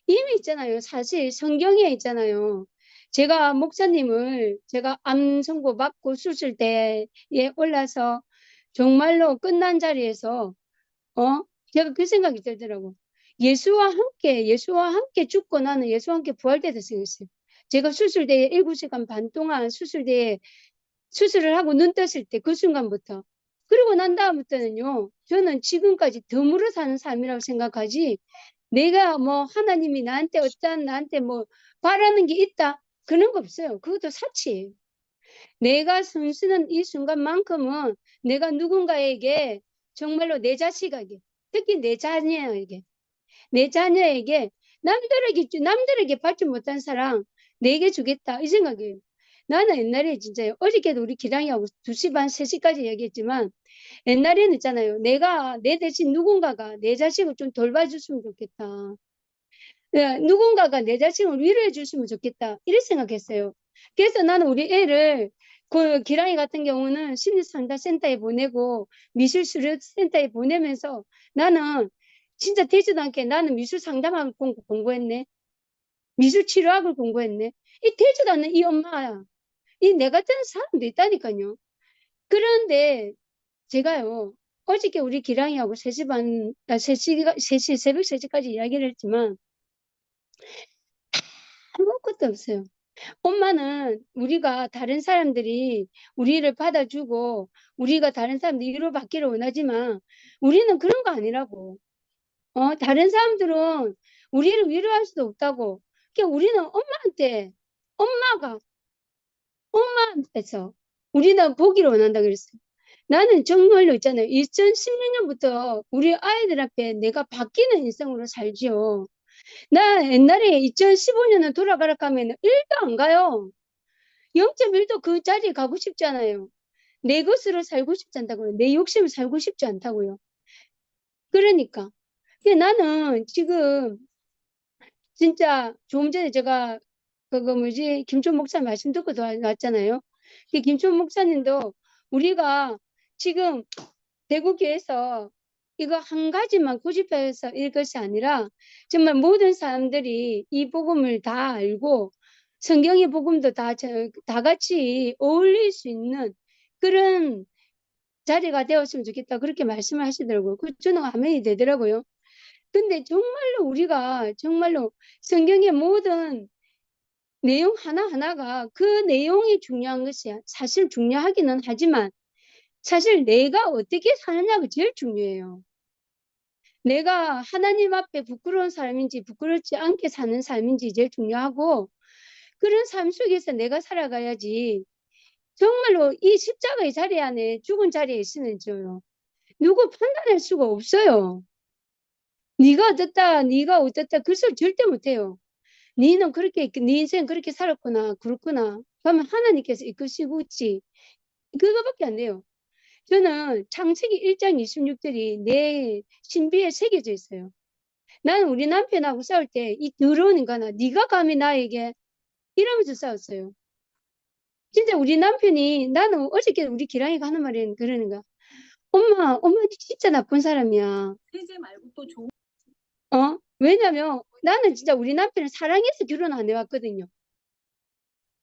이미 있잖아요. 사실 성경에 있잖아요. 제가 목사님을 제가 암 선고 받고 수술대에 올라서 정말로 끝난 자리에서 제가 그 생각이 들더라고. 예수와 함께 죽고 나는 예수와 함께 부활되다 생각했어요. 제가 수술대에 7시간 반 동안 수술대에 수술을 하고 눈 떴을 때 그 순간부터 그러고 난 다음부터는요. 저는 지금까지 덤으로 사는 삶이라고 생각하지 내가 뭐 하나님이 나한테 어떤 나한테 뭐 바라는 게 있다 그런 거 없어요. 그것도 사치예요. 내가 숨쉬는 이 순간만큼은 내가 누군가에게 정말로 내 자식에게 특히 내 자녀에게 남들에게 받지 못한 사랑 내게 주겠다 이 생각이에요. 나는 옛날에 진짜요. 어저께도 우리 기량이하고 2시 반, 3시까지 얘기했지만 옛날에는 있잖아요. 내가 내 대신 누군가가 내 자식을 좀 돌봐줬으면 좋겠다. 누군가가 내 자식을 위로해 줬으면 좋겠다. 이렇게 생각했어요. 그래서 나는 우리 애를 그 기랑이 같은 경우는 심리상담센터에 보내고 미술수료센터에 보내면서 나는 진짜 되지도 않게 나는 미술상담학을 공부했네. 미술치료학을 공부했네. 이 되지도 않는 이 엄마야. 이 내 같은 사람도 있다니까요. 그런데 제가요. 어저께 우리 기랑이하고 3시 반, 3시, 새벽 3시까지 이야기를 했지만 아무것도 없어요. 엄마는 우리가 다른 사람들이 우리를 받아주고 우리가 다른 사람들 위로받기를 원하지만 우리는 그런 거 아니라고. 다른 사람들은 우리를 위로할 수도 없다고. 그러니까 우리는 엄마한테서 우리는 보기를 원한다 그랬어요. 나는 정말로 있잖아요. 2016년부터 우리 아이들 앞에 내가 바뀌는 인생으로 살지요. 나 옛날에 2015년에 돌아가라 하면 1도 안 가요. 0.1도 그 자리에 가고 싶지 않아요. 내 것으로 살고 싶지 않다고요. 내 욕심을 살고 싶지 않다고요. 그러니까. 근데 나는 지금 진짜 조금 전에 제가 그거 뭐지 김천 목사 말씀 듣고 왔잖아요. 김천 목사님도 우리가 지금 대구교에서 이거 한 가지만 고집해서 이것이 아니라 정말 모든 사람들이 이 복음을 다 알고 성경의 복음도 다 같이 어울릴 수 있는 그런 자리가 되었으면 좋겠다. 그렇게 말씀을 하시더라고요. 그 저는 아멘이 되더라고요. 근데 정말로 우리가 정말로 성경의 모든 내용 하나하나가 그 내용이 중요한 것이야. 사실 중요하기는 하지만 사실 내가 어떻게 사느냐가 제일 중요해요. 내가 하나님 앞에 부끄러운 삶인지 부끄럽지 않게 사는 삶인지 제일 중요하고 그런 삶 속에서 내가 살아가야지 정말로 이 십자가의 자리 안에 죽은 자리에 있으면요. 누구 판단할 수가 없어요. 네가 어떻다 그 소리 절대 못해요. 너는 그렇게 네 인생 그렇게 살았구나 그렇구나 그러면 하나님께서 이끄시고 있지 그거밖에 안 돼요. 저는 창세기 1장 26절이 내 신비에 새겨져 있어요. 나는 우리 남편하고 싸울 때 이 더러운 인간아 네가 감히 나에게 이러면서 싸웠어요. 진짜 우리 남편이 나는 어저께 우리 기랑이가 하는 말이 그러는 거야. 엄마 진짜 나쁜 사람이야. 세제 말고 또 좋은 왜냐면 나는 진짜 우리 남편을 사랑해서 결혼 안 해왔거든요.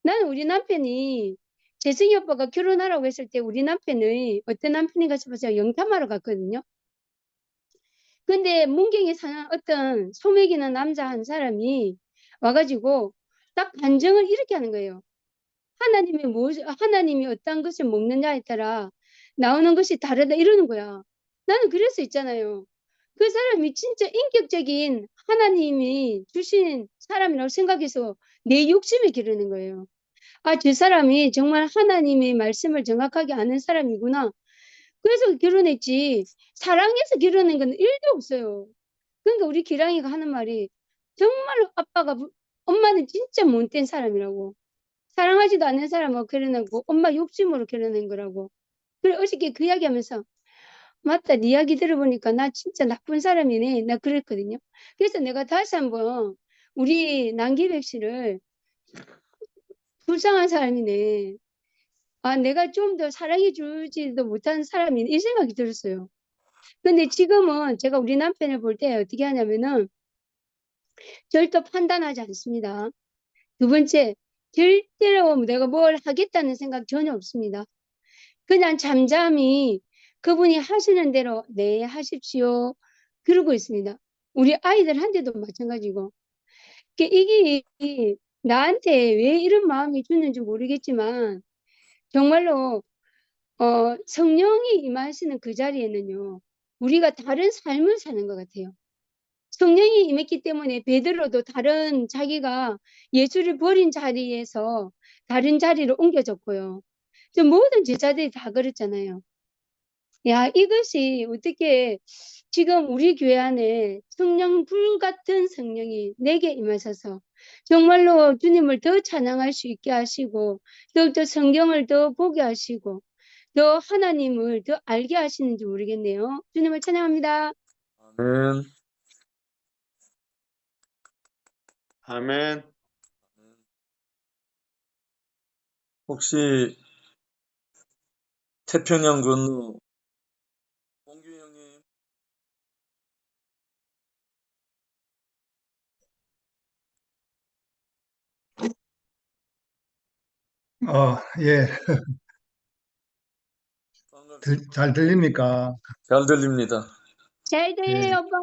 나는 우리 남편이 재승이 오빠가 결혼하라고 했을 때 우리 남편의 어떤 남편인가 싶어서 영탐하러 갔거든요. 근데 문경에 사는 어떤 소매기는 남자 한 사람이 와가지고 딱 반정을 이렇게 하는 거예요. 하나님이 어떤 것을 먹느냐에 따라 나오는 것이 다르다 이러는 거야. 나는 그럴 수 있잖아요. 그 사람이 진짜 인격적인 하나님이 주신 사람이라고 생각해서 내 욕심을 기르는 거예요. 아, 저 사람이 정말 하나님의 말씀을 정확하게 아는 사람이구나. 그래서 결혼했지. 사랑해서 결혼한 건 1도 없어요. 그러니까 우리 기랑이가 하는 말이 정말로 엄마는 진짜 못된 사람이라고. 사랑하지도 않는 사람하고 결혼하고 엄마 욕심으로 결혼한 거라고. 그래 어저께 그 이야기 하면서 맞다 네 이야기 들어보니까 나 진짜 나쁜 사람이네 나 그랬거든요. 그래서 내가 다시 한번 우리 남기백 씨를 불쌍한 사람이네. 아 내가 좀 더 사랑해 주지도 못한 사람이네 이 생각이 들었어요. 근데 지금은 제가 우리 남편을 볼 때 어떻게 하냐면은 절대 판단하지 않습니다. 두 번째 절대로 내가 뭘 하겠다는 생각 전혀 없습니다. 그냥 잠잠히 그분이 하시는 대로 네 하십시오. 그러고 있습니다. 우리 아이들한테도 마찬가지고. 이게 나한테 왜 이런 마음이 드는지 모르겠지만 정말로 성령이 임하시는 그 자리에는요, 우리가 다른 삶을 사는 것 같아요. 성령이 임했기 때문에 베드로도 다른 자기가 예수를 버린 자리에서 다른 자리로 옮겨졌고요. 저 모든 제자들이 다 그랬잖아요. 야, 이것이 어떻게 지금 우리 교회 안에 성령 불 같은 성령이 내게 임하셔서 정말로 주님을 더 찬양할 수 있게 하시고 더욱더 성경을 더 보게 하시고 더 하나님을 더 알게 하시는지 모르겠네요. 주님을 찬양합니다. 아멘. 아멘. 혹시 태평양 건너 홍규 형님. 예, 반갑습니다. 잘 들립니까? 잘 들립니다. 잘 예, 돼요, 오빠.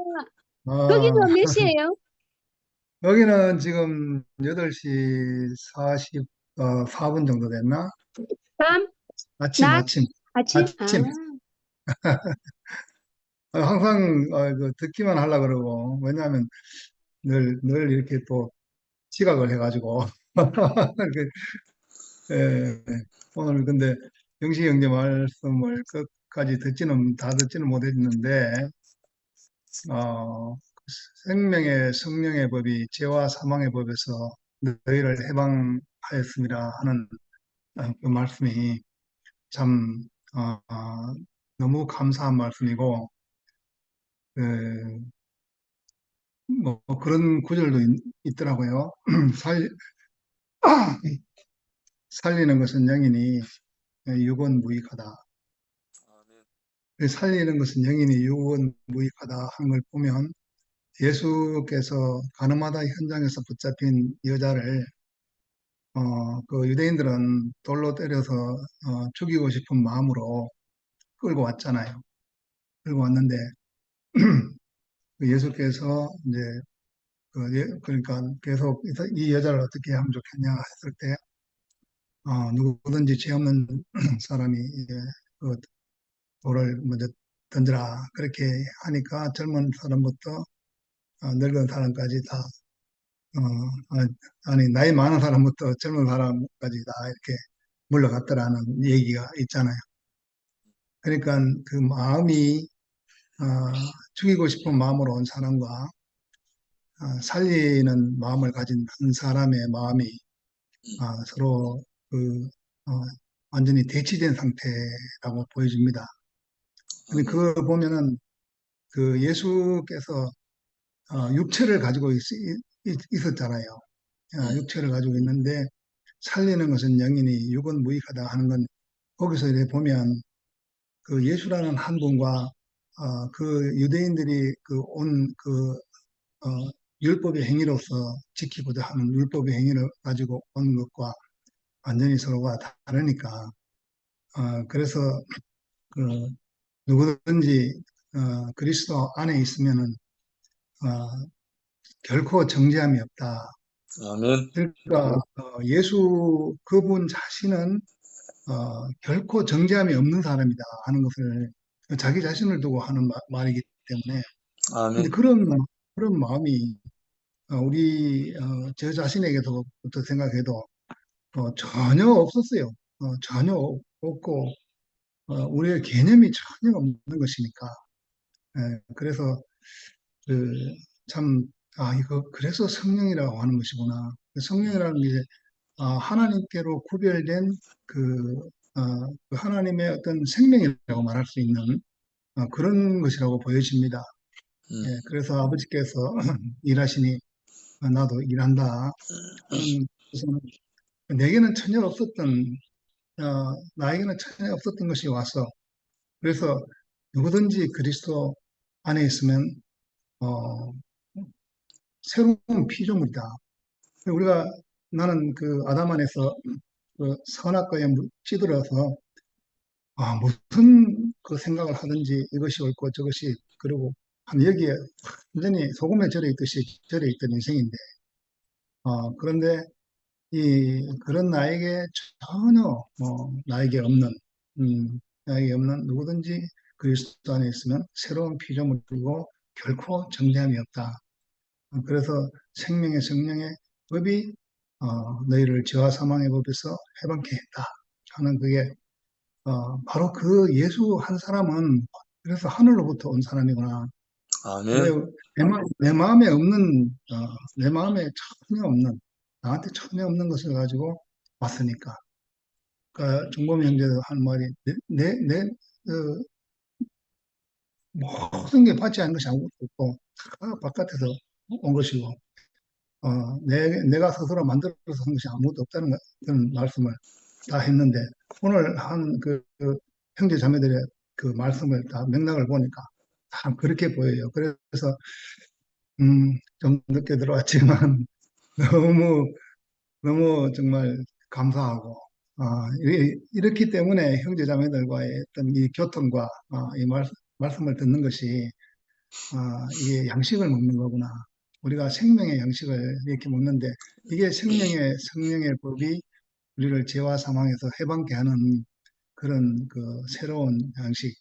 어, 거기는 몇 시예요? 여기는 지금 8시 44분 정도 됐나? 밤? 아침, 낮? 아침, 아침? 아, 아침. 항상 듣기만 하려고 그러고, 왜냐하면 늘 이렇게 또 지각을 해가지고. 이렇게, 예, 오늘 근데 영식 형제 말씀을 끝까지 다 듣지는 못했는데, 어, 생명의 성령의 법이 죄와 사망의 법에서 너희를 해방하였습니다 하는 그 말씀이 참 너무 감사한 말씀이고 그, 뭐 그런 구절도 있더라고요. 살, 살리는 것은 영이니 육은 무익하다. 아멘. 그 살리는 것은 영이니 육은 무익하다 한 걸 보면 예수께서 가늠하다 현장에서 붙잡힌 여자를 그 유대인들은 돌로 때려서 죽이고 싶은 마음으로 끌고 왔잖아요. 끌고 왔는데 그 예수께서 이제 그러니까 계속 이 여자를 어떻게 하면 좋겠냐 했을 때 누구든지 죄 없는 사람이 이제 그 돌을 먼저 던져라 그렇게 하니까 젊은 사람부터 늙은 사람까지 다 아니 나이 많은 사람부터 젊은 사람까지 다 이렇게 물러갔더라는 얘기가 있잖아요. 그러니까 그 마음이 죽이고 싶은 마음으로 온 사람과 살리는 마음을 가진 한 사람의 마음이 서로 그 어, 완전히 대치된 상태라고 보여집니다. 근데 아멘. 그걸 보면은 그 예수께서 육체를 가지고 있었잖아요. 육체를 가지고 있는데 살리는 것은 영이니 육은 무익하다 하는 건 거기서 이렇게 보면 그 예수라는 한 분과 그 유대인들이 율법의 행위로서 지키고자 하는 율법의 행위를 가지고 온 것과 완전히 서로가 다르니까 그래서 그 누구든지 그리스도 안에 있으면은 결코 정죄함이 없다. 아멘. 그러니까 예수 그분 자신은 결코 정죄함이 없는 사람이다 하는 것을 자기 자신을 두고 하는 말이기 때문에 근데 아멘. 그런 마음이 저 자신에게도부터 생각해도 전혀 없었어요. 전혀 없고 우리의 개념이 전혀 없는 것이니까. 그래서 그 참 이거 그래서 성령이라고 하는 것이구나. 성령이라는 게 하나님께로 구별된 그 하나님의 어떤 생명이라고 말할 수 있는 그런 것이라고 보여집니다. 예, 그래서 아버지께서 일하시니 나도 일한다. 그래서 내게는 전혀 없었던 나에게는 전혀 없었던 것이 와서 그래서 누구든지 그리스도 안에 있으면 어, 새로운 피조물이다. 나는 그 아담 안에서 그 선악과에 찌들어서 무슨 그 생각을 하든지 이것이 옳고 저것이 그러고 여기에 완전히 소금에 절여 있듯이 절여 있던 인생인데 그런데 그런 나에게 전혀 나에게 없는 누구든지 그리스도 안에 있으면 새로운 피조물이고 결코 정죄함이 없다. 그래서 생명의 성령의 법이 너희를 죄와 사망의 법에서 해방케 했다 하는 그게 바로 그 예수 한 사람은 그래서 하늘로부터 온 사람이구나. 내, 아멘. 내 마음에 없는, 내 마음에 전혀 없는, 나한테 전혀 없는 것을 가지고 왔으니까. 그러니까 중범 형제도 한 말이, 모든 게 받지 않은 것이 아무것도 없고, 다 바깥에서 온 것이고, 내가 스스로 만들어서 한 것이 아무것도 없다는 그런 말씀을 다 했는데, 오늘 한 그 형제 자매들의 그 말씀을 다 맥락을 보니까 다 그렇게 보여요. 그래서, 좀 늦게 들어왔지만, 너무, 너무 정말 감사하고, 이렇기 때문에 형제자매들과의 어떤 이 교통과 이 말씀을 듣는 것이 이게 양식을 먹는 거구나. 우리가 생명의 양식을 이렇게 먹는데 이게 성령의 법이 우리를 죄와 사망에서 해방케 하는 그런 그 새로운 양식.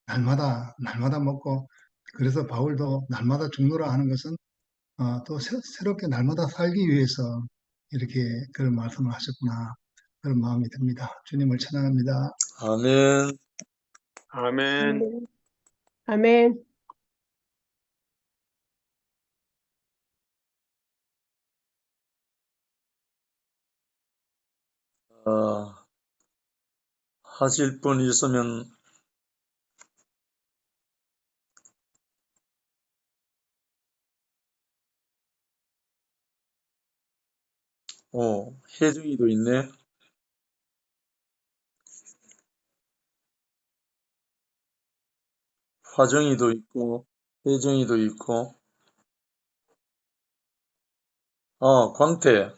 날마다 먹고 그래서 바울도 날마다 죽노라 하는 것은 또 새롭게 날마다 살기 위해서 이렇게 그런 말씀을 하셨구나. 그런 마음이 듭니다. 주님을 찬양합니다. 아멘. 아멘. 아멘. 아멘. 하실 분 있으면 혜정이도 있네. 화정이도 있고 혜정이도 있고 광태.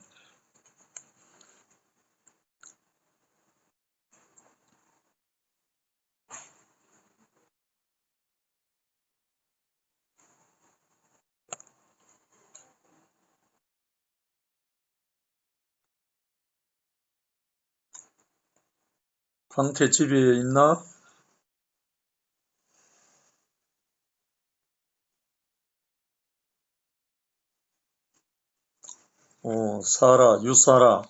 광태 집에 있나? 유사라.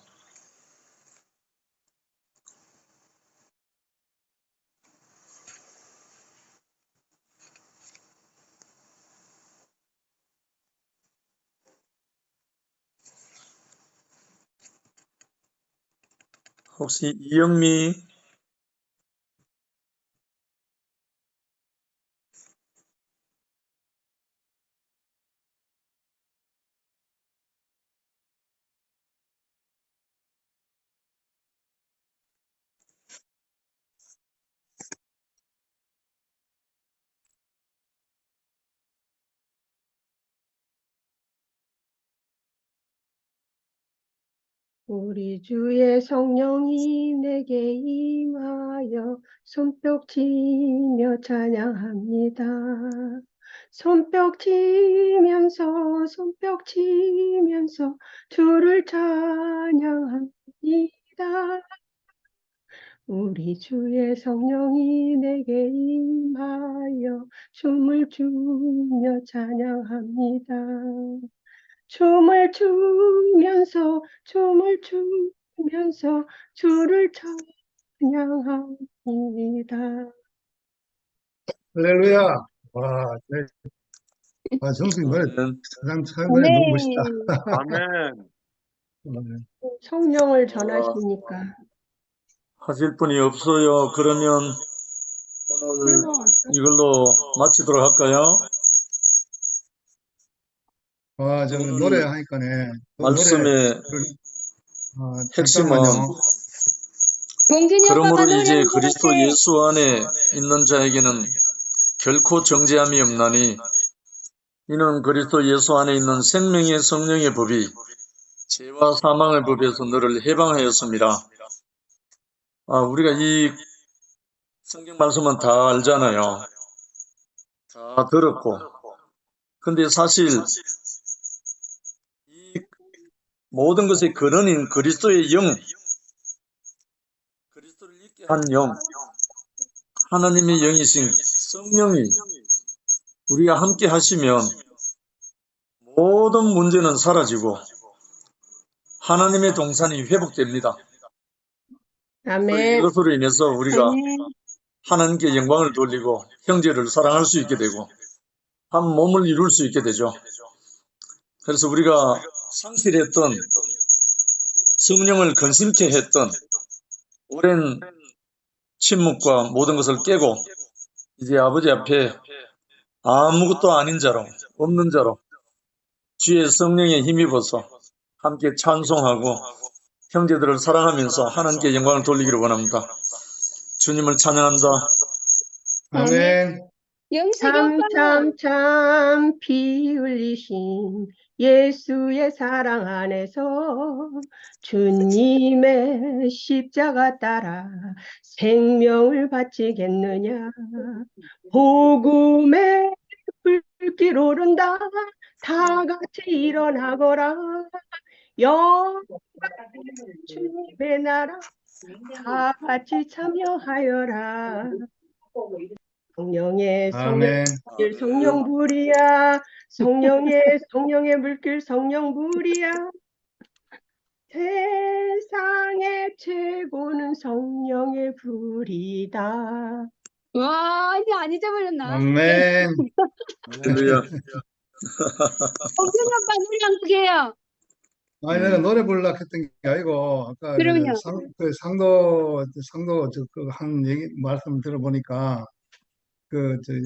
혹시 이영미? 우리 주의 성령이 내게 임하여 손뼉 치며 찬양합니다. 손뼉 치면서 주를 찬양합니다. 우리 주의 성령이 내게 임하여 춤을 추며 찬양합니다. 춤을 추면서 주를 찬양합니다. 할렐루야. 정수님 노래 아멘. 세상 최고에 너무 멋있다. 아멘. 성령을 전하시니까. 하실 분이 없어요. 그러면 오늘 이걸로 마치도록 할까요? 노래 하니까네. 말씀의 핵심은 잠깐만요. 봉준이 오빠가 그러므로 노래 이제 한 그리스도 곡에 예수 안에 있는 자에게는 결코 정죄함이 없나니 이는 그리스도 예수 안에 있는 생명의 성령의 법이 죄와 사망의 법에서 너를 해방하였습니다. 우리가 이 성경 말씀은 다 알잖아요. 다 들었고. 근데 사실 이 모든 것의 근원인 그리스도의 영, 그리스도를 있게 한 영, 하나님의 영이신 성령이 우리가 함께 하시면 모든 문제는 사라지고 하나님의 동산이 회복됩니다. 아멘. 이것으로 인해서 우리가 아멘. 하나님께 영광을 돌리고 형제를 사랑할 수 있게 되고 한 몸을 이룰 수 있게 되죠. 그래서 우리가 상실했던 성령을 근심케 했던 오랜 침묵과 모든 것을 깨고 이제 아버지 앞에 아무것도 아닌 자로, 없는 자로 주의 성령에 힘입어서 함께 찬송하고 형제들을 사랑하면서 하나님께 영광을 돌리기를 원합니다. 주님을 찬양한다. 아멘. 영식이 참, 오빠. 참, 참, 피 흘리신 예수의 사랑 안에서 주님의 십자가 따라 생명을 바치겠느냐. 복음의 불길 오른다. 다 같이 일어나거라. 영광 주님의 나라 다 같이 참여하여라. 성령의 아멘. 물길 성령불이야. 성령의 물길 성령불이야. 세상의 최고는 성령의 불이다. 와, 이제 안 잊어버렸나? 아멘. 할렐루야. 엄청 아빠 노래 한곡 해요. 아니, 내가 노래 부르려고 했던 게 아니고, 아까 그럼요. 상도 한 얘기, 말씀 들어보니까,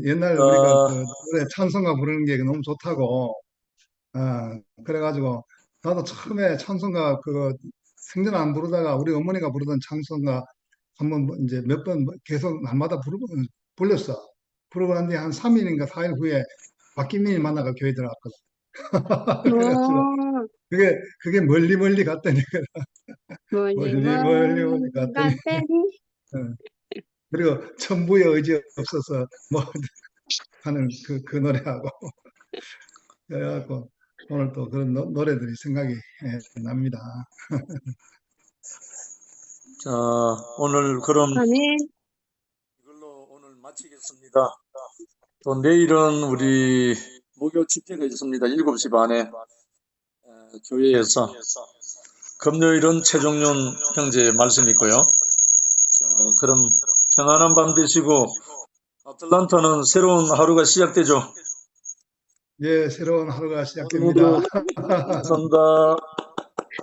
옛날 우리가 노래 찬송가 부르는 게 너무 좋다고, 그래가지고, 나도 처음에 찬송가 생전 안 부르다가 우리 어머니가 부르던 찬송가 한번 이제 몇 번 계속 날마다 불렀어. 부르고 난 뒤에 한 3일인가 4일 후에 박기민이 만나가 교회 들어갔거든. 그래가지고, 오, 그게 멀리 갔더니, 멀리 멀리 갔더니, 갔더니. 어, 그리고 천부의 의지 없어서 뭐 하는 그 노래하고 그래갖고 오늘 또 그런 노래들이 생각이 납니다. 자, 오늘 그럼 아멘. 이걸로 오늘 마치겠습니다. 또 내일은 우리 목요 집회가 있습니다. 7시 반에 교회에서 금요일은 최종윤 형제 말씀 있고요. 자, 그럼 평안한 밤 되시고 아틀란타는 새로운 하루가 시작되죠. 예, 새로운 하루가 시작됩니다. 모두 감사합니다.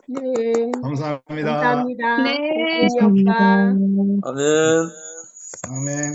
네, 감사합니다. 감사합니다. 네. 고은이 오빠. 아멘. 아멘.